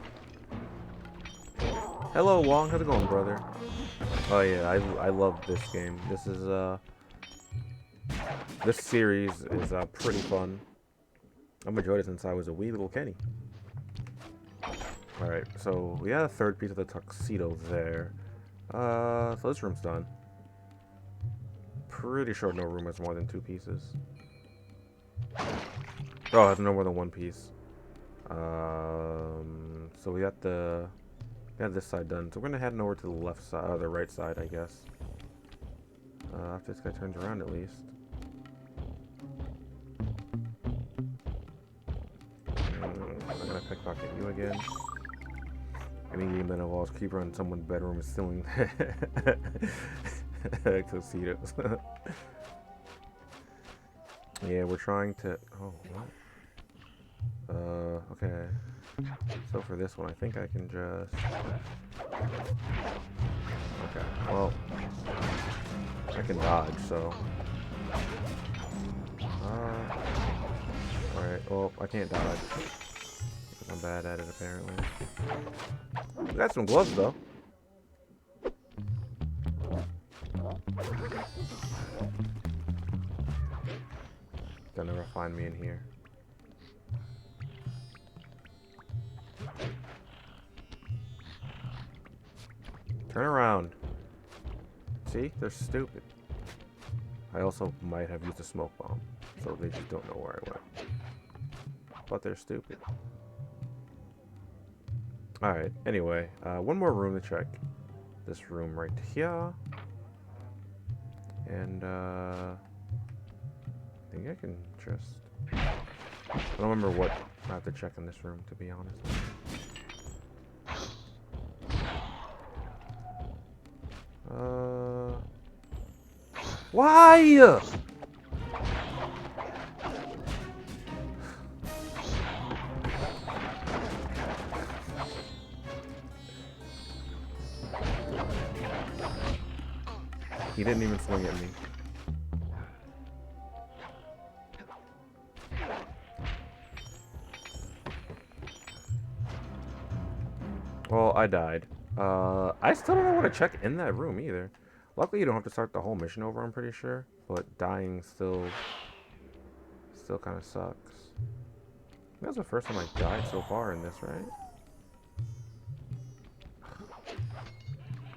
Hello, Wong. How's it going, brother? Oh yeah, I love this game. This is this series is pretty fun. I've enjoyed it since I was a wee little Kenny. All right, so we had a third piece of the tuxedo there. So this room's done. Pretty sure no room has more than 2 pieces. Oh, it has no more than 1 piece. So we got this side done. So we're gonna head over to the left side, the right side, I guess. After this guy turns around, at least. I'm gonna pickpocket you again. Any game that involves creeper in someone's bedroom is stealing tuxedos. Yeah, we're trying to. Oh, what? Okay. So for this one, I think I can just. Okay. Well, I can dodge, so. Alright, well, I can't dodge. Because I'm bad at it, apparently. We got some gloves, though. They'll never find me in here. Turn around. See? They're stupid. I also might have used a smoke bomb, so they just don't know where I went. But they're stupid. Alright, anyway, one more room to check. This room right here. And, I think I can just... I don't remember what I have to check in this room, to be honest. Why? He didn't even swing at me. Well, I died. I still don't know what to check in that room either. Luckily, you don't have to start the whole mission over, I'm pretty sure. But dying still kind of sucks. That was the first time I died so far in this, right?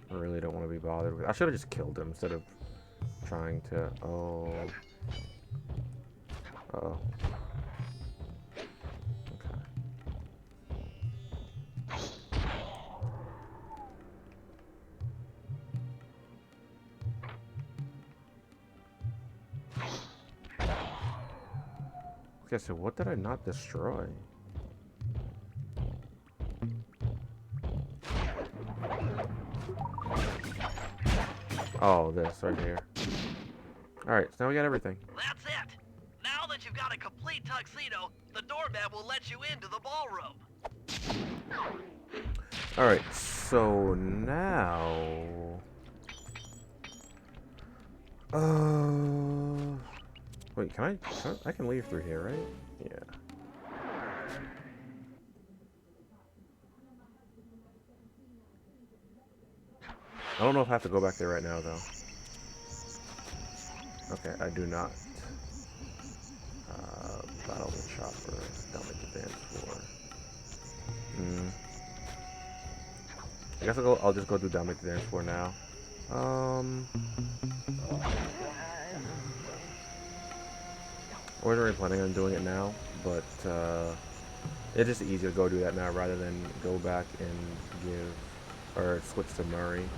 I really don't want to be bothered with. I should have just killed him instead of trying to. Oh. Uh-oh. Okay. Okay, so what did I not destroy? Oh, this right here. Alright, so now we got everything.
That's it. Now that you've got a complete tuxedo, the doorman will let you into the ballroom.
Alright, so now... Wait, I can leave through here, right? Yeah. I don't know if I have to go back there right now, though. Okay, I do not. Battle the chopper. Don't make the dance floor. I guess I'll just go do Dominic the dance floor now. I wasn't really planning on doing it now, but it's just easier to go do that now rather than go back and switch to Murray.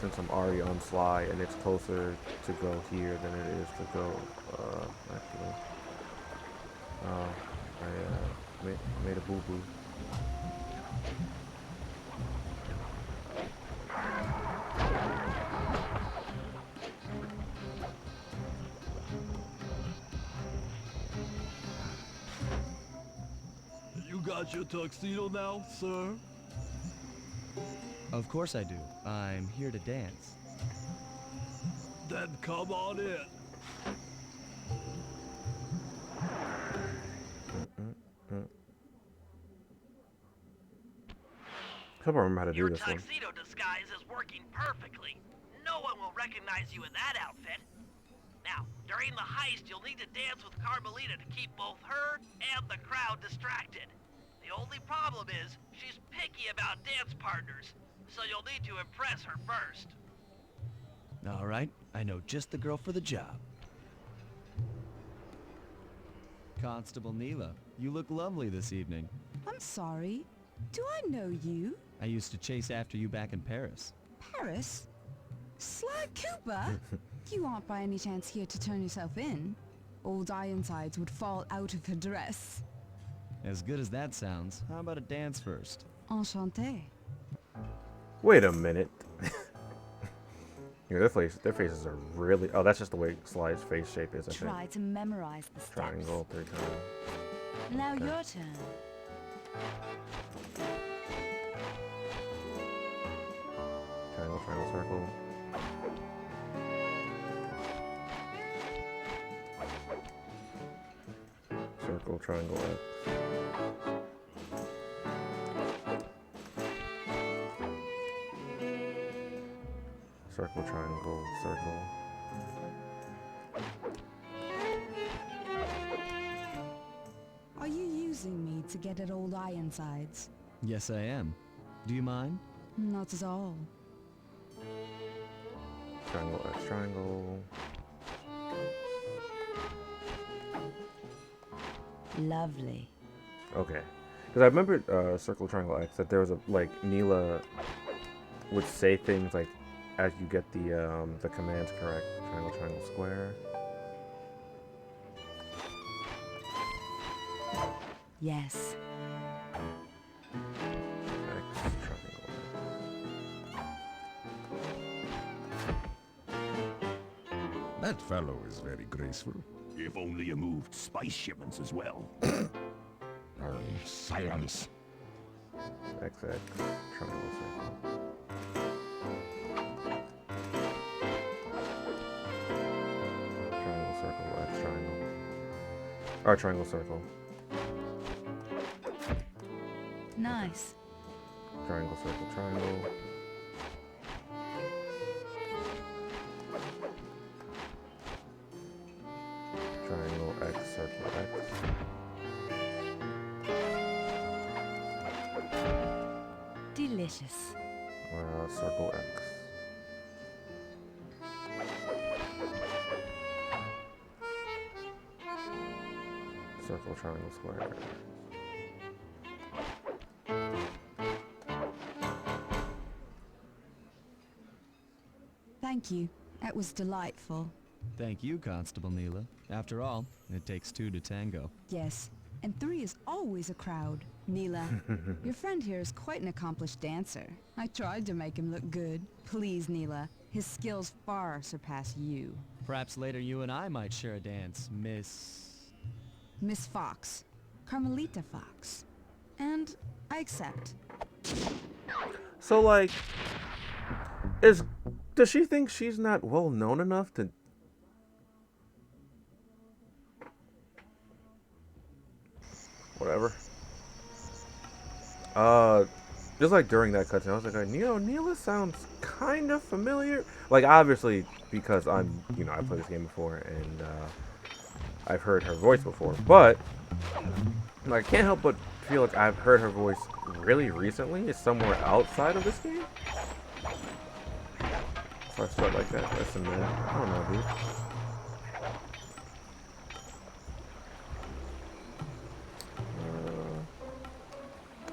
Since I'm already on Sly and it's closer to go here than it is to go, actually. I made a boo-boo.
You got your tuxedo now, sir?
Of course I do. I'm here to dance.
Then come on in.
I don't remember how to do
Your
this one.
tuxedo disguise is working perfectly. No one will recognize you in that outfit. Now, during the heist, you'll need to dance with Carmelita to keep both her and the crowd distracted. The only problem is, she's picky about dance partners, so you'll need to impress her first.
All right, I know just the girl for the job. Constable Neela, you look lovely this evening.
I'm sorry. Do I know you?
I used to chase after you back in Paris.
Paris? Sly Cooper? You aren't by any chance here to turn yourself in? Old Ironsides would fall out of her dress.
As good as that sounds, how about a dance first?
Enchanté.
Wait a minute. Yeah, their faces are really... Oh, that's just the way Sly's face shape is, I think.
Try to memorize the steps.
Triangle 3 times.
Now your turn.
Triangle, triangle, circle. Circle, triangle, X. Circle, triangle, circle.
Are you using me to get at old Ironsides?
Yes, I am. Do you mind?
Not at all.
Triangle, X, triangle.
Lovely.
Okay. Because I remember circle, triangle, X, that there was a, like, Neela would say things like as you get the commands correct. Triangle, triangle, square.
Yes.
X, triangle.
That fellow is very graceful.
If only you moved spice shipments as well.
Silence.
X, X, triangle, circle. Triangle, circle, X, triangle. Or triangle, circle.
Nice.
Triangle, circle, triangle. Triangle, X, circle, X.
Delicious.
Circle, X. Circle, triangle, square.
Thank you. That was delightful.
Thank you, Constable Neela. After all, it takes two to tango.
Yes. And 3 is always a crowd. Neela, your friend here is quite an accomplished dancer. I tried to make him look good. Please, Neela. His skills far surpass you.
Perhaps later you and I might share a dance, Miss...
Miss Fox. Carmelita Fox. And I accept.
So, like, does she think she's not well known enough to? Whatever. Just like during that cutscene, I was like, Neela sounds kind of familiar. Like, obviously, because I played this game before and I've heard her voice before, but like, I can't help but feel like I've heard her voice really recently. It's somewhere outside of this game. So I start like that. That's in there. I don't know, dude.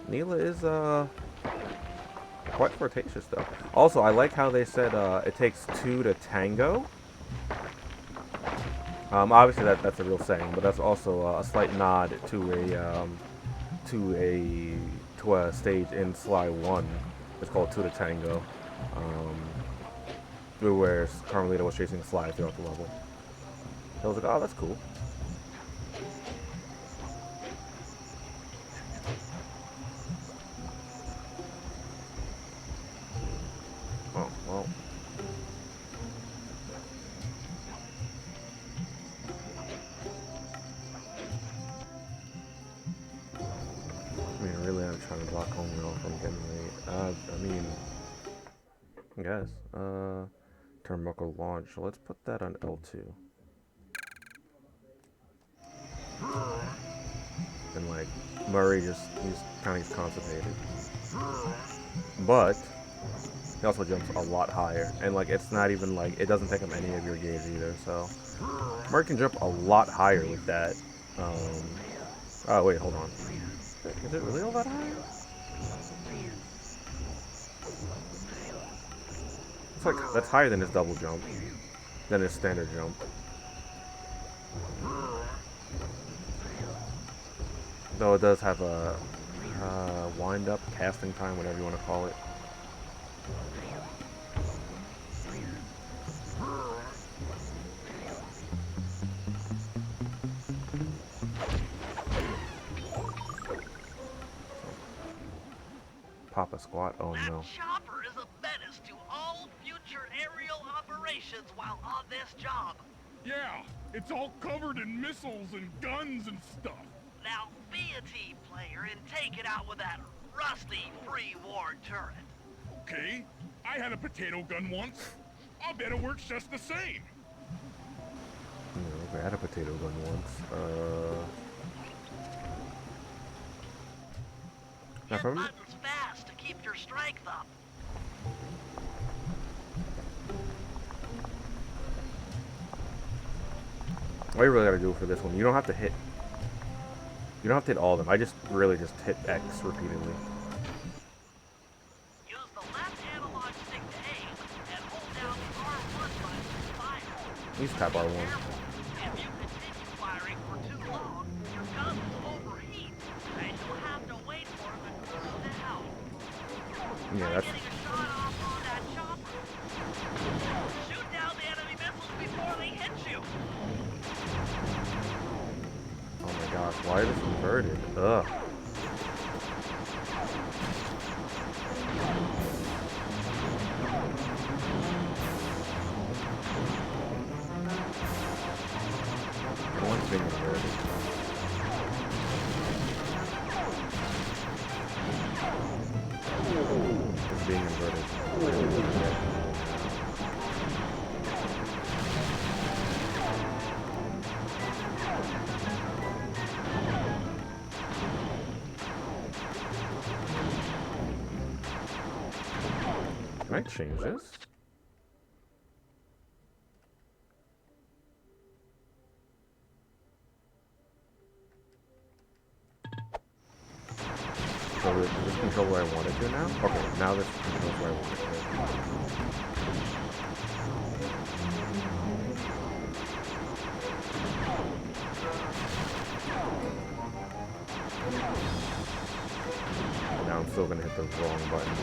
Neela is quite flirtatious though. Also, I like how they said it takes 2 to tango. Obviously that's a real saying, but that's also a slight nod to a stage in Sly 1. It's called 2 to Tango. Where Carmelita was chasing Sly throughout the level. I was like, oh, that's cool. Oh, well. I mean, really, I'm trying to block home girl from getting late. I mean, I guess. Turnbuckle launch. So let's put that on L2. And like, Murray he's kind of constipated. But he also jumps a lot higher. And like, it's not even like, it doesn't take up any of your gauge either. So Murray can jump a lot higher with that. Oh wait, hold on. Is it really all that high? It's like, that's higher than his double jump, than his standard jump. Though it does have a wind up, casting time, whatever you want to call it. Papa squat, oh
That
no.
chopper is a menace to all future aerial operations while on this job.
Yeah, it's all covered in missiles and guns and stuff.
Now be a team player and take it out with that rusty pre-war turret.
Okay, I had a potato gun once. I'll bet it works just the same.
I had a potato gun once. Now
Hit
from
buttons fast to keep your strength up.
what you really gotta do for this one, you don't have to hit. You don't have to hit all of them. I just really just hit X repeatedly.
Use the left analog stick to aim and hold down the R1 button to fire.
Please tap R1.
If you continue firing for too long, your gun will overheat, and you'll have to wait for it to cool down.
Yeah,
Try
that's.
getting a shot off on that chopper. Shoot down the enemy missiles before they hit you.
Oh my gosh, why is this inverted? Ugh. One's being inverted. It's being inverted. Can I change this? So does this control where I want it to now? Okay, now this controls where I want it to. Now I'm still gonna hit the wrong button.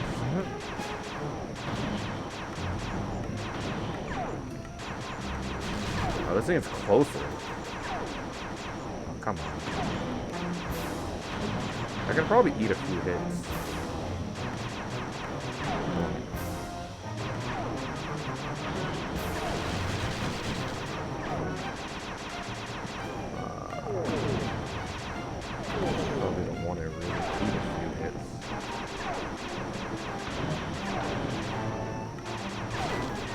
Oh, this thing is closer. Oh, come on. I can probably eat a few hits. Probably don't want to really eat a few hits.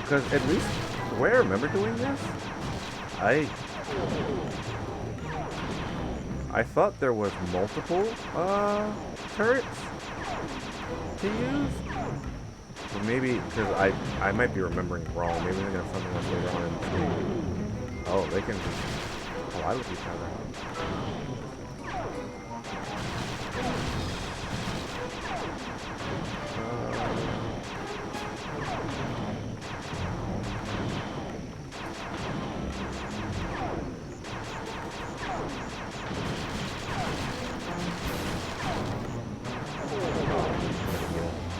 Because at least the way I remember doing this, I thought there was multiple turrets to use. But maybe because I might be remembering wrong. Maybe they're gonna have something else later on in the game. Oh, they can just collide with each other.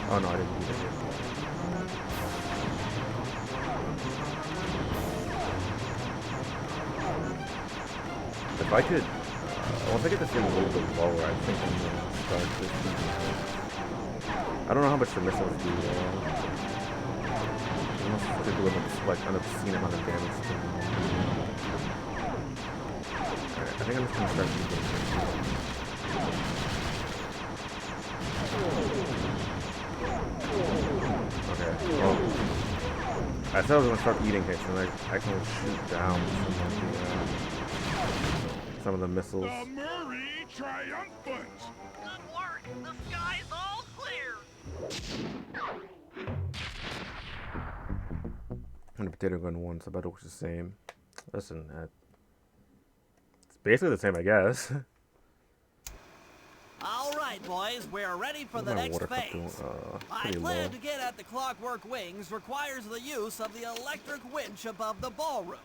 Oh no, I didn't eat it. If I could, once I get this thing a little bit lower, I think I'm gonna start this. I don't know how much the missiles do. They must do like an obscene amount of damage to them. Alright, I think I'm just gonna start using this. Okay, well, I thought I was gonna start eating hits, and I can shoot down some of the missiles.
The Murray triumphant!
Good work. The sky's all clear.
And the potato gun once, I bet it was the same. Listen, it's basically the same, I guess.
All right, boys, we're ready for the
My
next
water cup doing,
phase. My
pretty
plan
low.
to get at the clockwork wings requires the use of the electric winch above the ballroom.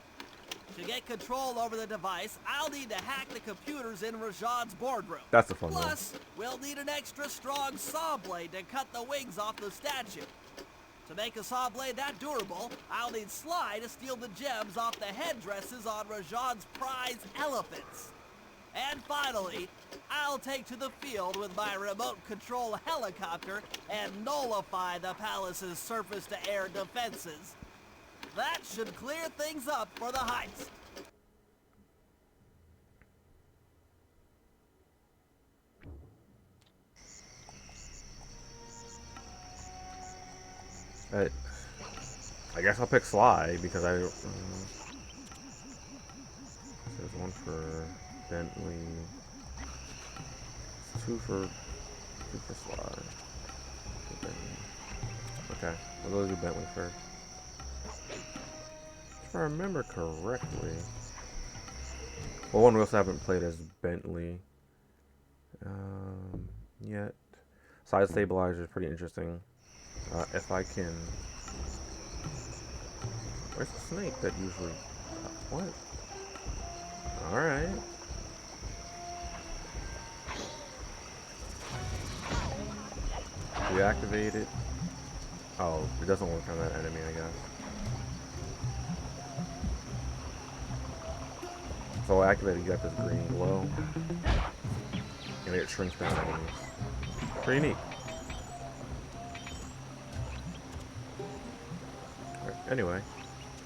To get control over the device, I'll need to hack the computers in Rajad's boardroom.
That's the fun one.
Plus, we'll need an extra strong saw blade to cut the wings off the statue. To make a saw blade that durable, I'll need Sly to steal the gems off the headdresses on Rajad's prize elephants. And finally, I'll take to the field with my remote control helicopter and nullify the palace's surface-to-air defenses. That should clear things up for the heist.
I guess I'll pick Sly because there's one for Bentley, two for Sly. For Bentley. Okay, we'll go do Bentley first. If I remember correctly, well, one we also haven't played as Bentley yet. Side stabilizer is pretty interesting. If I can, where's the snake that usually? What? All right. Deactivate it. Oh, it doesn't work on that enemy, I guess. So I activated, you got this green glow. And it shrinks down enemies. Pretty neat. Right, anyway,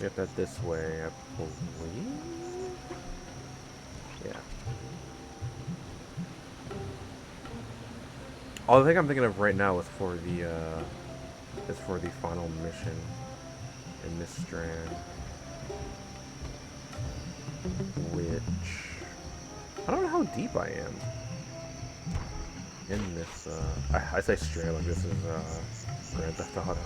get that this way, I believe. Yeah. Oh, the thing I'm thinking of right now is for the final mission in this strand, which I don't know how deep I am in this. I say strand like this is Grand Theft Auto.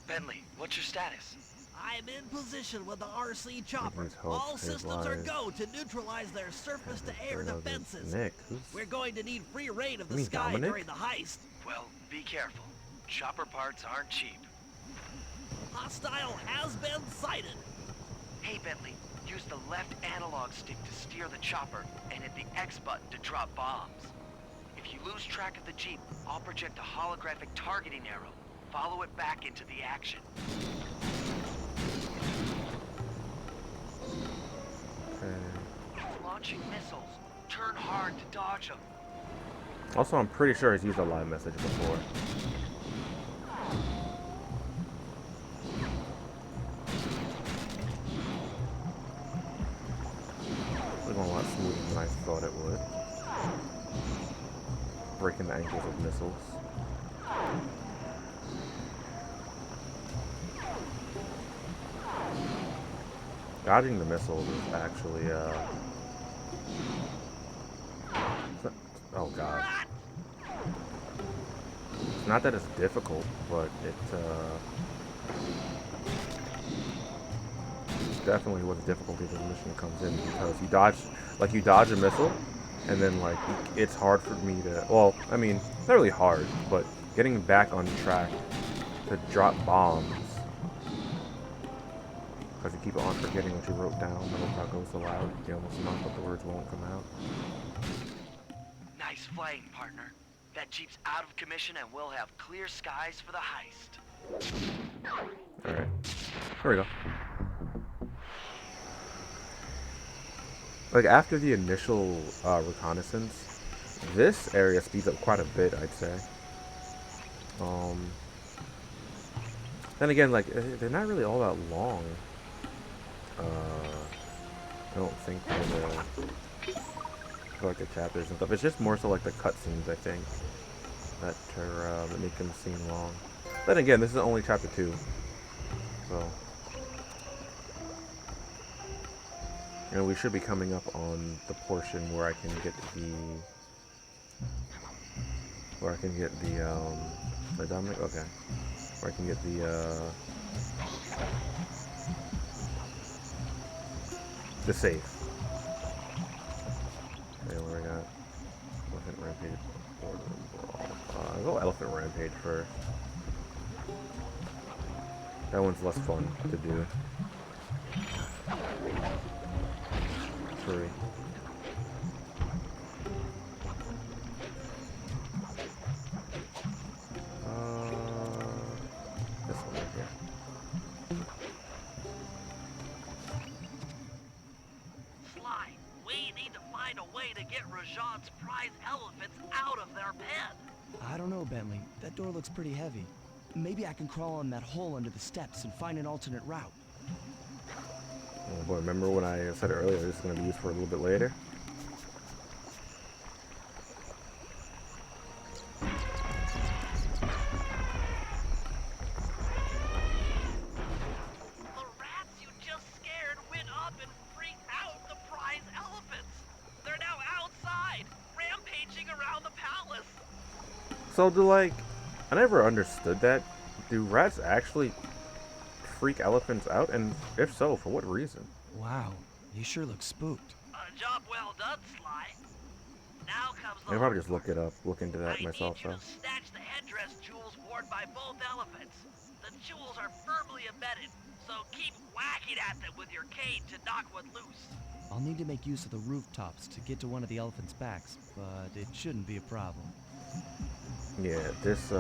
Bentley, what's your status?
I'm in position with the RC chopper.
Please help
All
save
systems are
lives.
go to neutralize their surface-to-air defenses.
Nick, who's...
We're going to need free reign of
You
the
mean
sky
Dominic?
during the heist.
Well, be careful. Chopper parts aren't cheap.
Hostile has been sighted.
Hey, Bentley, use the left analog stick to steer the chopper and hit the X button to drop bombs. If you lose track of the Jeep, I'll project a holographic targeting arrow. Follow it back into the action.
Okay.
It's launching missiles. Turn hard to dodge them.
Also, I'm pretty sure he's used a live message before. It's going a lot smoother than I thought it would. Breaking the ankles of missiles. Dodging the missiles is actually, oh god. It's not that it's difficult, but definitely what the difficulty of the mission comes in, because you dodge a missile, and then like it's hard for me to, well, I mean, not really hard, but getting back on track to drop bombs, because you keep on forgetting what you wrote down. The whole crowd goes so loud, you almost knock, but the words won't come out.
Nice flying, partner. That Jeep's out of commission and we'll have clear skies for the heist.
Alright, here we go. Like, after the initial reconnaissance, this area speeds up quite a bit, I'd say. Then again, like, they're not really all that long. I don't think for like the chapters and stuff. It's just more so like the cutscenes, I think, that make them seem long. Then again, this is only chapter 2, so you know we should be coming up on the portion where I can get the Dominic? Okay. Where I can get the safe. Okay, what I got? Elephant Rampage. I'll go Elephant Rampage first. That one's less fun to do. 3. This one right here.
Sly, we need to find a way to get Rajan's prize elephants out of their
That door looks pretty heavy. Maybe I can crawl on that hole under the steps and find an alternate route.
Oh boy, remember when I said earlier this is going to be used for a little bit later?
The rats you just scared went up and freaked out the prize elephants. They're now outside, rampaging around the palace.
So do like, I never understood that. Do rats actually freak elephants out? And if so, for what reason?
Wow, you sure look spooked.
A job well done, Sly. Now comes the
I probably
hard
just look
part.
it up, look into that
I
myself.
need you
So
to snatch the headdress jewels worn by both elephants. The jewels are firmly embedded, so keep whacking at them with your cane to knock one loose.
I'll need to make use of the rooftops to get to one of the elephant's backs, but it shouldn't be a problem.
yeah, this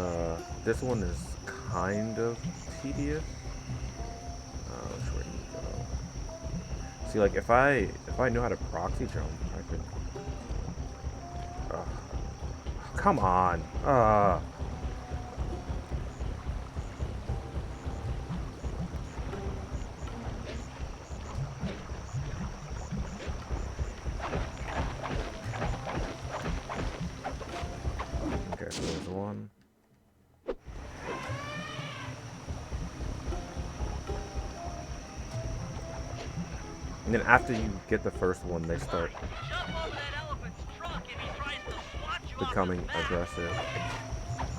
one is kind of tedious. Which way do you go? See, like if I knew how to proxy jump, I could. Come on. Okay, so there's one. And then after you get the first one, they start
Jump over that elephant's trunk if he tries to swat you off
becoming
his back.
aggressive.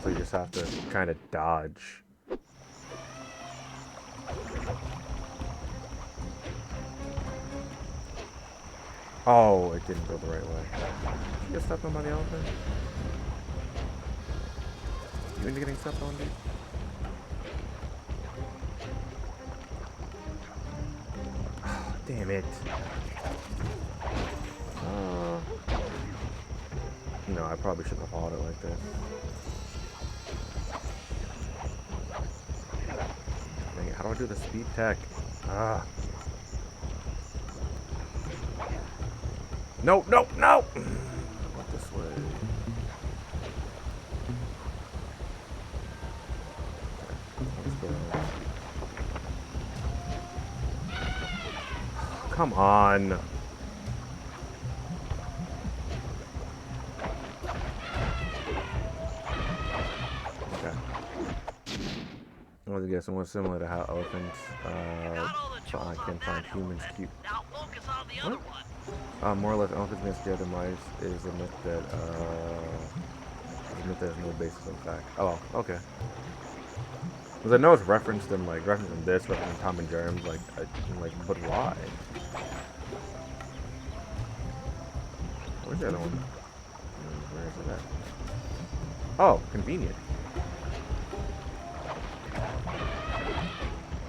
So you just have to kind of dodge. Oh, it didn't go the right way. Did you get stepped on by the elephant? You into getting stepped on, dude? Damn it. No, I probably shouldn't have hauled it like this. Dang it, how do I do the speed tech? No, no, no! What this way? Let's go. Come on. Okay. I want to get somewhat similar to how elephants
Got all the jewels
can
on
find
that
humans
elephant.
cute.
Now focus on the other one.
More or less, elephants being scared of mice is a myth that there's no basis in fact. Oh, okay. Because I know it's referenced in this, referencing Tom and Jerem's, but why? Where's the other one? Where is it at? Oh, convenient.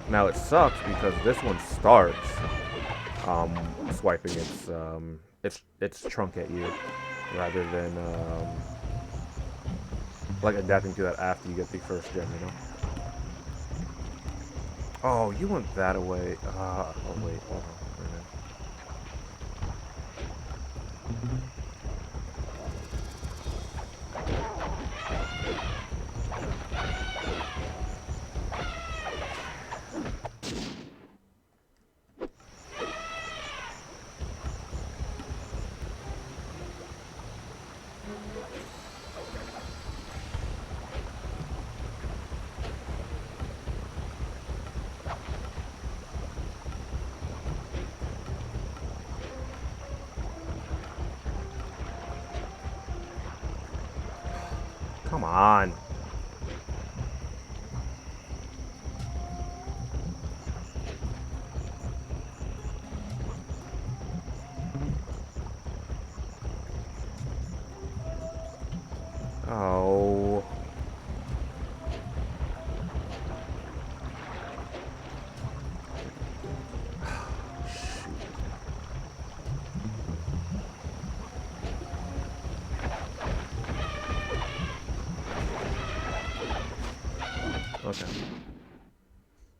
Now it sucks because this one starts swiping its trunk at you rather than like adapting to that after you get the first gem, you know? Oh, you went that away. Oh wait, hold on. Wait a minute. Come on. Oh. Okay.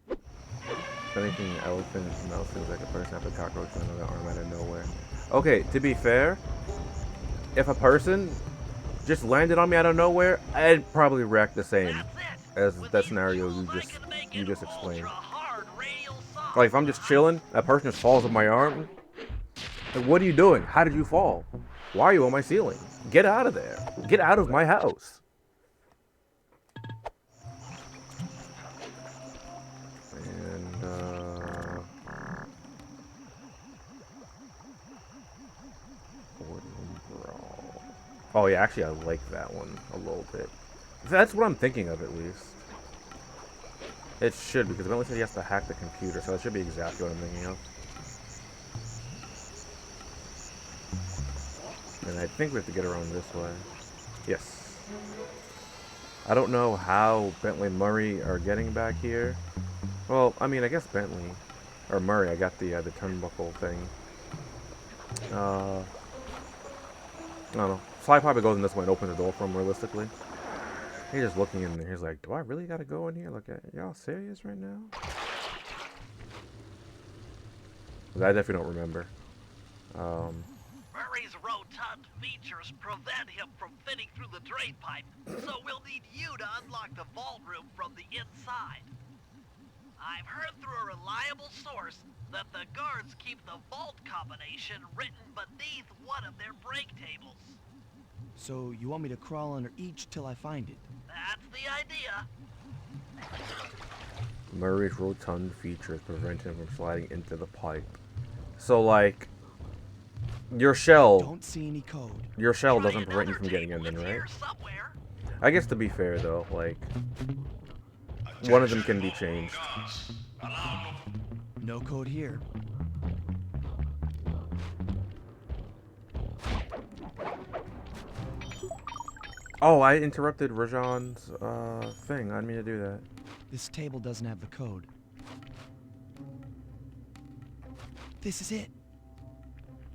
If anything, elephant mouse seems like a person after cockroach and another arm out of nowhere. Okay, to be fair, if a person just landed on me out of nowhere, I'd probably react the same
That's it.
as
With
that
these
scenario
tools, I
you
can make it
just explained.
ultra-hard radial saws.
Like if I'm just chilling, that person just falls on my arm. Like, what are you doing? How did you fall? Why are you on my ceiling? Get out of there. Get out of my house. And oh yeah, actually I like that one a little bit. That's what I'm thinking of at least. It should, because Bentley said he has to hack the computer, so that should be exactly what I'm thinking of. And I think we have to get around this way. Yes. I don't know how Bentley and Murray are getting back here. Well, I mean, I guess Bentley or Murray. I got the turnbuckle thing. I don't know. Sly probably goes in this way and opens the door for him. Realistically, he's just looking in there. He's like, "Do I really gotta go in here? Like, y'all serious right now?" 'Cause I definitely don't remember.
Murray's rotund features prevent him from fitting through the drain pipe, so we'll need you to unlock the vault room from the inside. I've heard through a reliable source that the guards keep the vault combination written beneath one of their break tables.
So you want me to crawl under each till I find it?
That's the idea.
Murray's rotund features prevent him from sliding into the pipe. So, like, your shell
Don't see any code.
doesn't prevent you from getting in, then, right? I guess to be fair, though, like, one of them can be changed.
No code here.
Oh, I interrupted Rajan's thing. I didn't mean to do that.
This table doesn't have the code. This is it.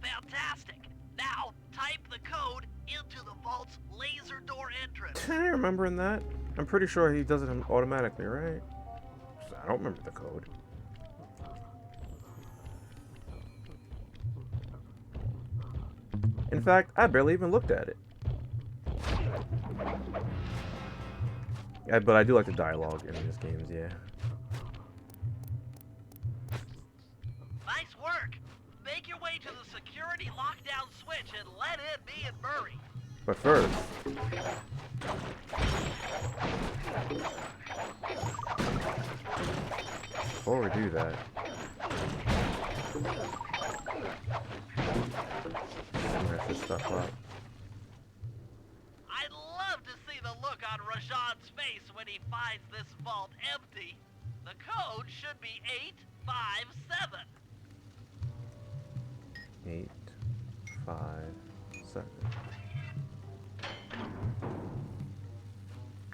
Fantastic. Now, type the code into the vault's laser door entrance.
I remembering that. I'm pretty sure he does it automatically, right? I don't remember the code. In fact, I barely even looked at it. Yeah, but I do like the dialogue in these games, yeah.
Nice work. Make your way to the security lockdown switch and let in me and Murray.
But first, before we do that, smash this stuff up.
I'd love to see the look on Rajan's face when he finds this vault empty. The code should be 857.
8, 5, 7.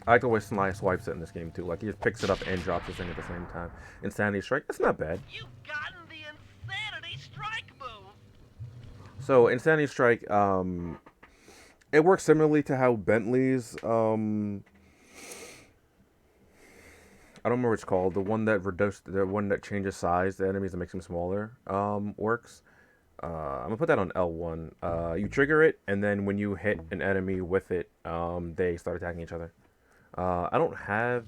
I like the way Sly swipes it in this game too. Like he just picks it up and drops the thing at the same time. Insanity Strike. That's not bad.
You've gotten the Insanity Strike move.
So Insanity Strike, it works similarly to how Bentley's, I don't remember what it's called. The one that changes size the enemies and makes them smaller, works. I'm gonna put that on L1. You trigger it, and then when you hit an enemy with it, they start attacking each other. I don't have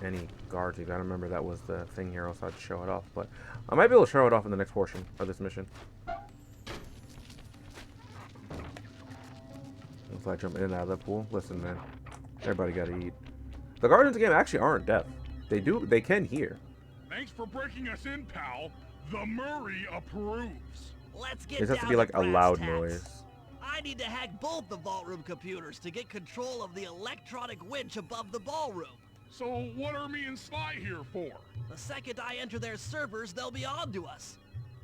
any guards. I don't remember that was the thing here, else I'd show it off. But I might be able to show it off in the next portion of this mission. If I jump in and out of the pool, listen, man, everybody gotta eat. The guards in the game actually aren't deaf. They can hear.
Thanks for breaking us in, pal. The Murray approves.
Let's get
It has
down
to be like a
brass
loud
tacks.
noise.
I need to hack both the vault room computers to get control of the electronic winch above the ballroom.
So what are me and Sly here for?
The second I enter their servers, they'll be on to us.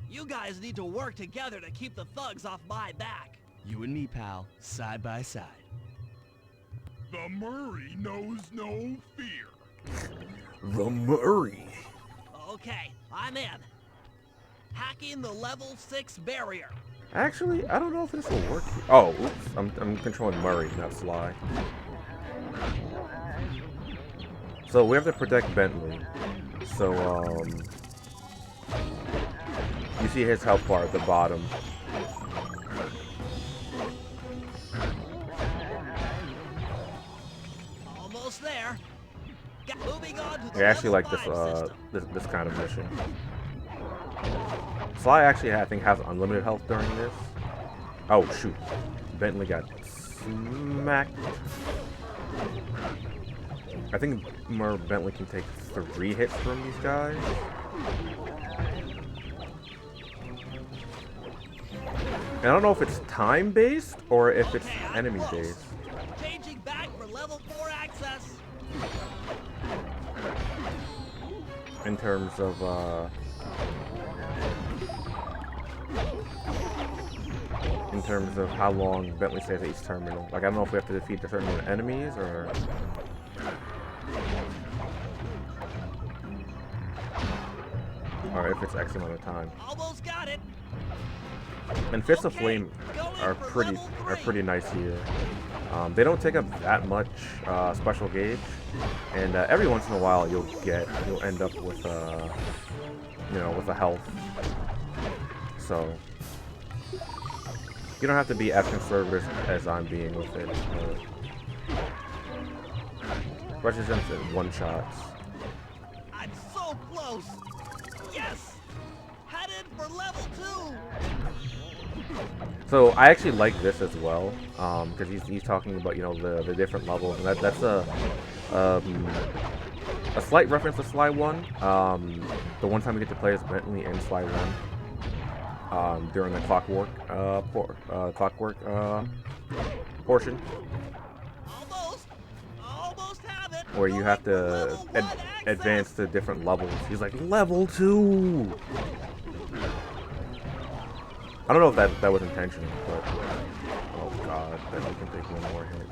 You guys need to work together to keep the thugs off my back.
You and me, pal, side by side.
The Murray knows no fear.
The Murray.
Okay, I'm in. Hacking the level 6 barrier.
Actually, I don't know if this will work. Oh, oops. I'm controlling Murray, not Sly. So we have to protect Bentley. So, you see his health bar at the bottom.
Moving on to
I
the
actually
level
like
5 system.
this kind of mission. Sly actually, I think, has unlimited health during this. Oh shoot, Bentley got smacked. I think Bentley can take 3 hits from these guys. And I don't know if it's time based or if it's
Okay, I'm
enemy
close.
based.
Changing back for level 4 access.
In terms of how long Bentley stays at each terminal. Like I don't know if we have to defeat certain enemies or if it's X amount of time.
Almost got it.
And Fists of
Okay,
Flame
going
are
for
pretty
level 3.
nice here. They don't take up that much special gauge, and every once in a while you'll end up with with a health. So you don't have to be as conservative as I'm being with it. Especially since it's one shots.
I'm so close. Yes. Headed for level 2.
So I actually like this as well, because he's talking about the different levels, and that's a slight reference to Sly 1. The one time we get to play as Bentley in Sly 1 during the clockwork portion,
Almost have it.
where you have
Going for
to
level 1
advance
access.
to different levels. He's like, level 2. I don't know if that was intentional, but oh god, then we can take one more hit.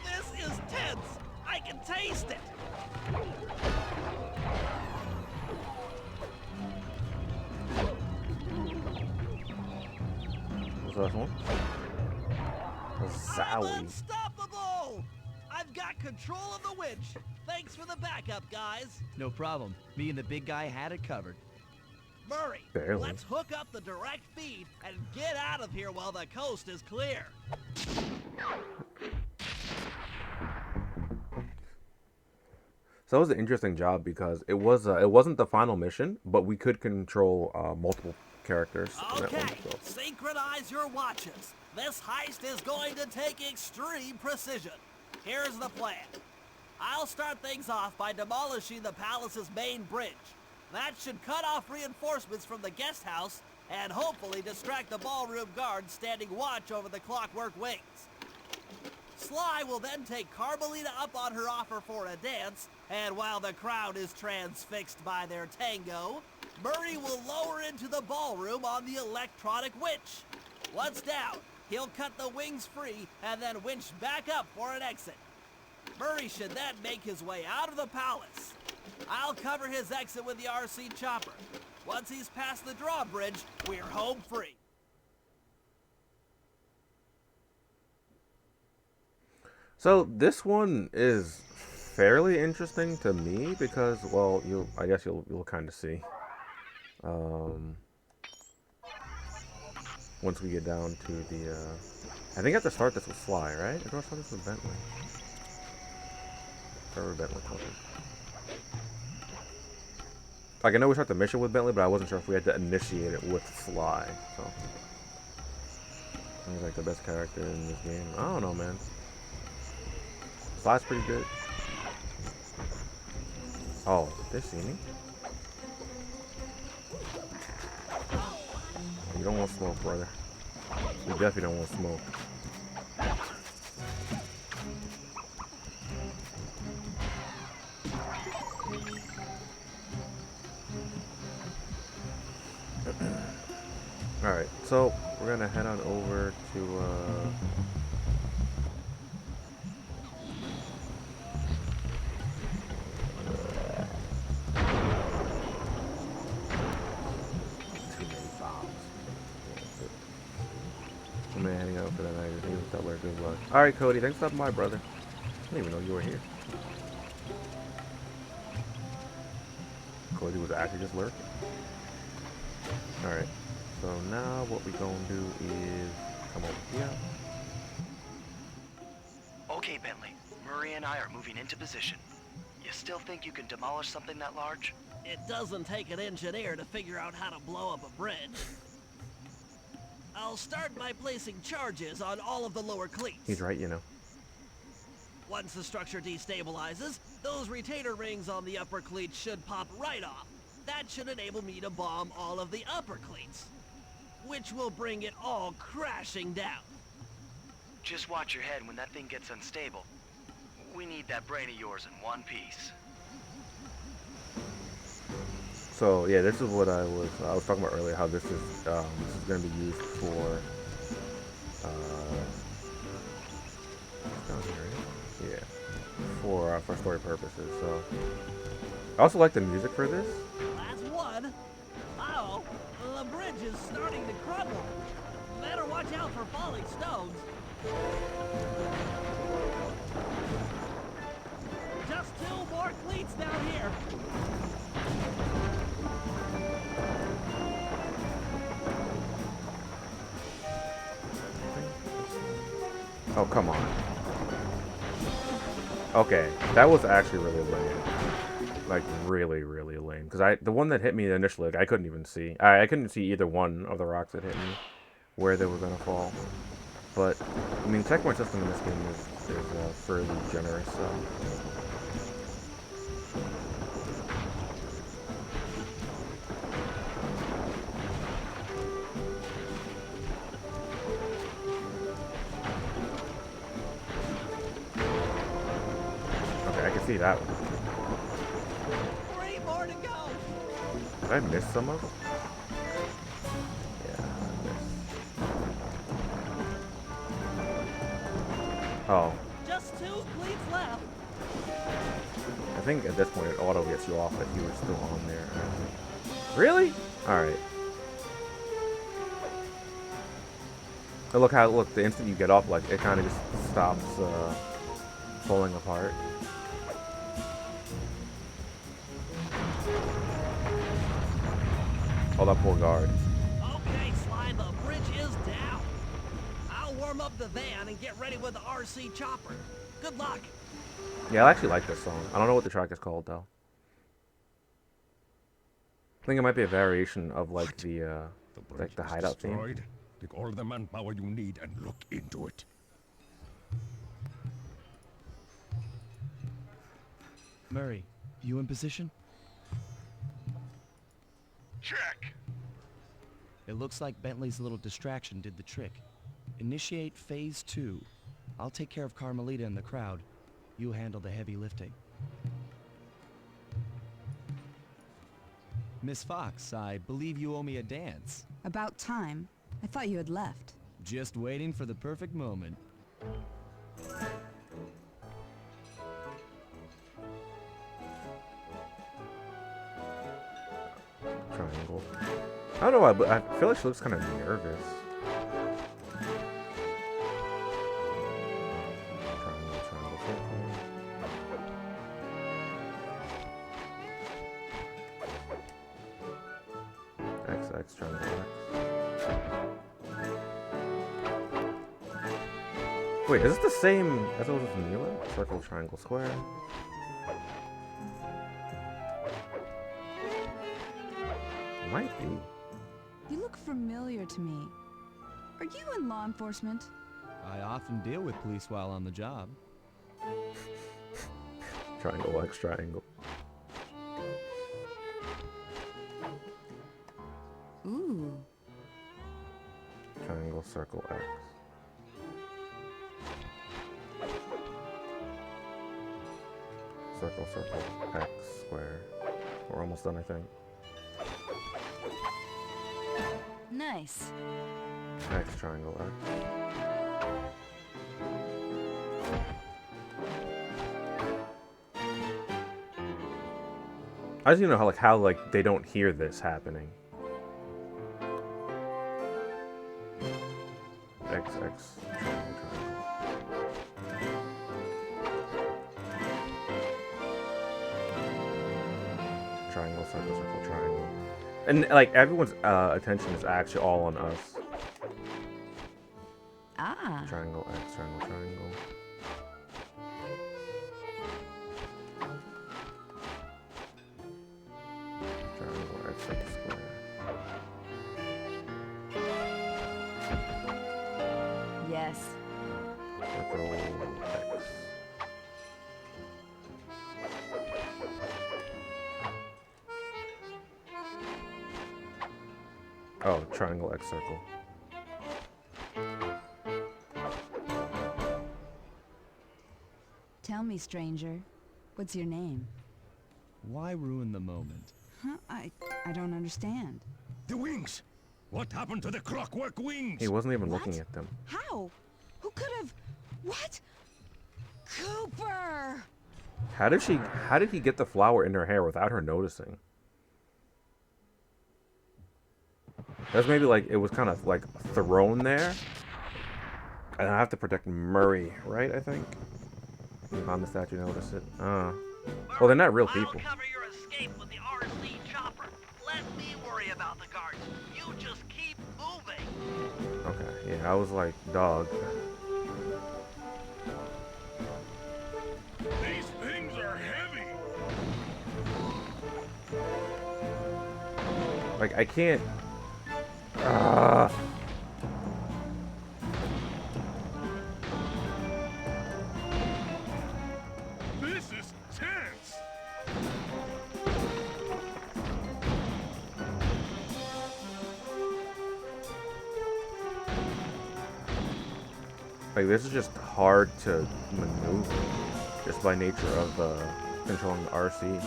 This is tense. I can taste it.
What's the last one?
I'm
Zowie.
unstoppable. I've got control of the winch. Thanks for the backup, guys.
No problem. Me and the big guy had it covered.
Murray,
Barely.
let's hook up the direct feed and get out of here while the coast is clear.
So it was an interesting job because it wasn't the final mission, but we could control multiple characters in that one.
Okay,
So.
synchronize your watches. This heist is going to take extreme precision. Here's the plan. I'll start things off by demolishing the palace's main bridge. That should cut off reinforcements from the guest house and hopefully distract the ballroom guards standing watch over the clockwork wings. Sly will then take Carmelita up on her offer for a dance, and while the crowd is transfixed by their tango, Murray will lower into the ballroom on the electronic winch. Once down, he'll cut the wings free and then winch back up for an exit. Murray should then make his way out of the palace. I'll cover his exit with the RC chopper. Once he's past the drawbridge, we're home free.
So this one is fairly interesting to me because, well, I guess you'll kind of see once we get down to the. I think I have to start this with Sly, right? Or do I start this with Bentley? Or Bentley, okay. Like I know we start the mission with Bentley, but I wasn't sure if we had to initiate it with Sly. So he's like the best character in this game. I don't know, man. Sly's pretty good. Oh, they see me? You don't want smoke, brother. You definitely don't want smoke. Alright, so we're gonna head on over to I'm heading out for that magazine. That way, good luck. Alright, Cody, thanks for stopping by, brother. I didn't even know you were here. because he was actually just lurking. Alright, so now what we gonna do is come over here.
Okay, Bentley. Murray and I are moving into position. You still think you can demolish something that large?
It doesn't take an engineer to figure out how to blow up a bridge. I'll start by placing charges on all of the lower cleats.
He's right, you know.
Once the structure destabilizes, those retainer rings on the upper cleats should pop right off. That should enable me to bomb all of the upper cleats, which will bring it all crashing down.
Just watch your head when that thing gets unstable. We need that brain of yours in one piece.
So yeah, this is what I was talking about earlier. How this is going to be used for down here, right? Yeah, for story purposes. So I also like the music for this.
That's one. Uh-oh, the bridge is starting to crumble. Better watch out for falling stones. Just 2 more cleats down here.
Oh, come on. Okay, that was actually really lame. Like, really, really lame. Because the one that hit me initially, like, I couldn't even see. I couldn't see either one of the rocks that hit me, where they were going to fall. But, I mean, the checkpoint system in this game is fairly generous, so... I can see that one.
3 more to go.
Did I miss some of them? Yeah, I missed. Oh.
Just 2 cleats left.
I think at this point it auto gets you off if you were still on there. Really? Alright. Oh, look, the instant you get off, like, it kind of just stops falling apart. Oh, that poor guard.
Okay, Slime, the bridge is down. I'll warm up the van and get ready with the RC chopper. Good luck.
Yeah, I actually like this song. I don't know what the track is called, though. I think it might be a variation of, like, the hideout theme.
Take all the manpower you need and look into it.
Murray, you in position?
Check.
It looks like Bentley's little distraction did the trick. Initiate phase 2. I'll take care of Carmelita and the crowd. You handle the heavy lifting. Miss Fox, I believe you owe me a dance.
About time. I thought you had left.
Just waiting for the perfect moment.
Triangle. I don't know why, but I feel like she looks kind of nervous. Triangle, triangle, triangle. X, X, triangle, X. Wait, is this the same as it was with Mila? Circle, triangle, square. Might be.
You look familiar to me. Are you in law enforcement?
I often deal with police while on the job.
Triangle, X, triangle.
Ooh.
Triangle, circle, X. Circle, circle, X, square. We're almost done, I think.
Nice.
X, triangle, X. I just don't know how they don't hear this happening. X, X, triangle, triangle. triangle, circle, circle, triangle. And like everyone's attention is actually all on us.
Ah.
Triangle, X, triangle, triangle. Triangle, X, circle, square.
Yes.
Circle, X. Oh, triangle, X, circle.
Tell me, stranger, what's your name?
Why ruin the moment?
Huh? I don't understand.
The wings! What happened to the clockwork wings?
He wasn't even
What?
looking at them.
How? Who could have? What? Cooper!
How did he get the flower in her hair without her noticing? That's maybe like it was kind of like thrown there. And I have to protect Murray, right? I think. On the statue, notice it. Well, they're not real people.
I'll cover your escape with the RC chopper. Let me worry about the guards. You just keep moving.
Okay, yeah, I was like, dog.
These things are heavy!
Like, I can't.
This is tense!
Like, this is just hard to maneuver. Just by nature of controlling the RC.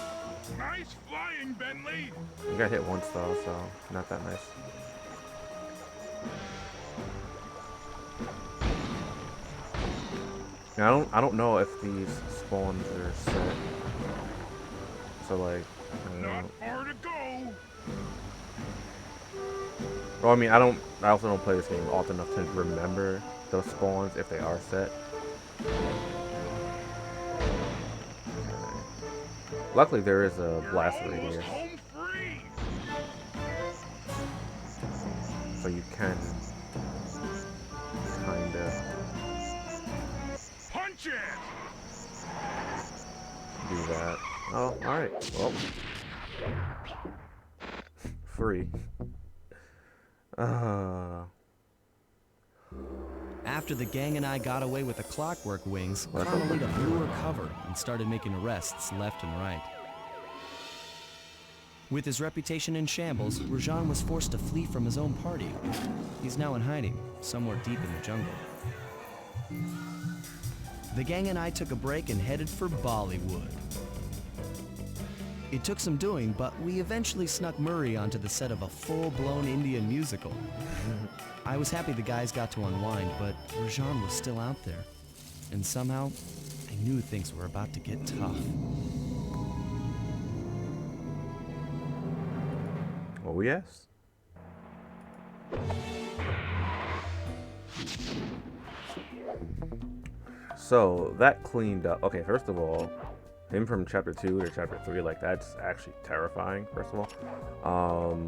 Nice flying, Bentley!
You got hit once though, so not that nice. Now, I don't know if these spawns are set. So like, I don't
Not
know.
far to go!
Well, I mean, I also don't play this game often enough to remember those spawns if they are set. Luckily, there is a blast radius,
Home free!
so you can kinda
Punch it!
do that. Oh, all right. Well, free.
After the gang and I got away with the clockwork wings,
Well, that's
Carmelita
okay.
blew her cover and started making arrests left and right. With his reputation in shambles, Rajan was forced to flee from his own party. He's now in hiding, somewhere deep in the jungle. The gang and I took a break and headed for Bollywood. It took some doing, but we eventually snuck Murray onto the set of a full-blown Indian musical. I was happy the guys got to unwind, but Rajan was still out there. And somehow, I knew things were about to get tough.
Oh yes. So that cleaned up. Okay, first of all, him from chapter 2 to chapter 3, like that's actually terrifying. First of all,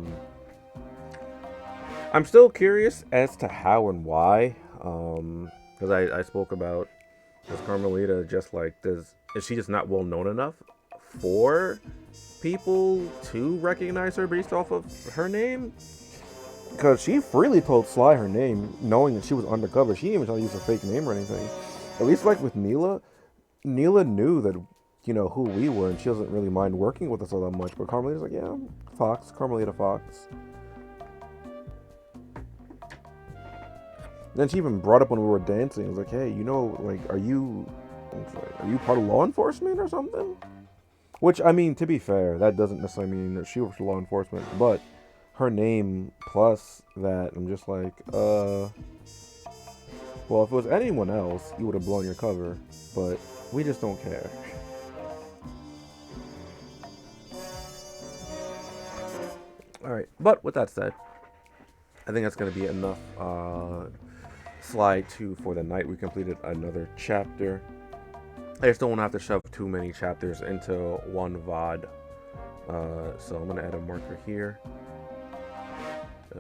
I'm still curious as to how and why. Because I spoke about, does Carmelita just like is she just not well known enough for people to recognize her based off of her name? Because she freely told Sly her name, knowing that she was undercover. She didn't even try to use a fake name or anything. At least like with Neela knew that, you know, who we were, and she doesn't really mind working with us all that much. But Carmelita's like, yeah, I'm Fox, Carmelita Fox. Then she even brought up when we were dancing. I was like, hey, you know, like, are you part of law enforcement or something? Which, I mean, to be fair, that doesn't necessarily mean that she works for law enforcement, but her name plus that, I'm just like, well, if it was anyone else, you would have blown your cover, but we just don't care. Alright, but with that said, I think that's going to be enough slide 2 for the night. We completed another chapter. I just don't want to have to shove too many chapters into one VOD. So I'm gonna add a marker here.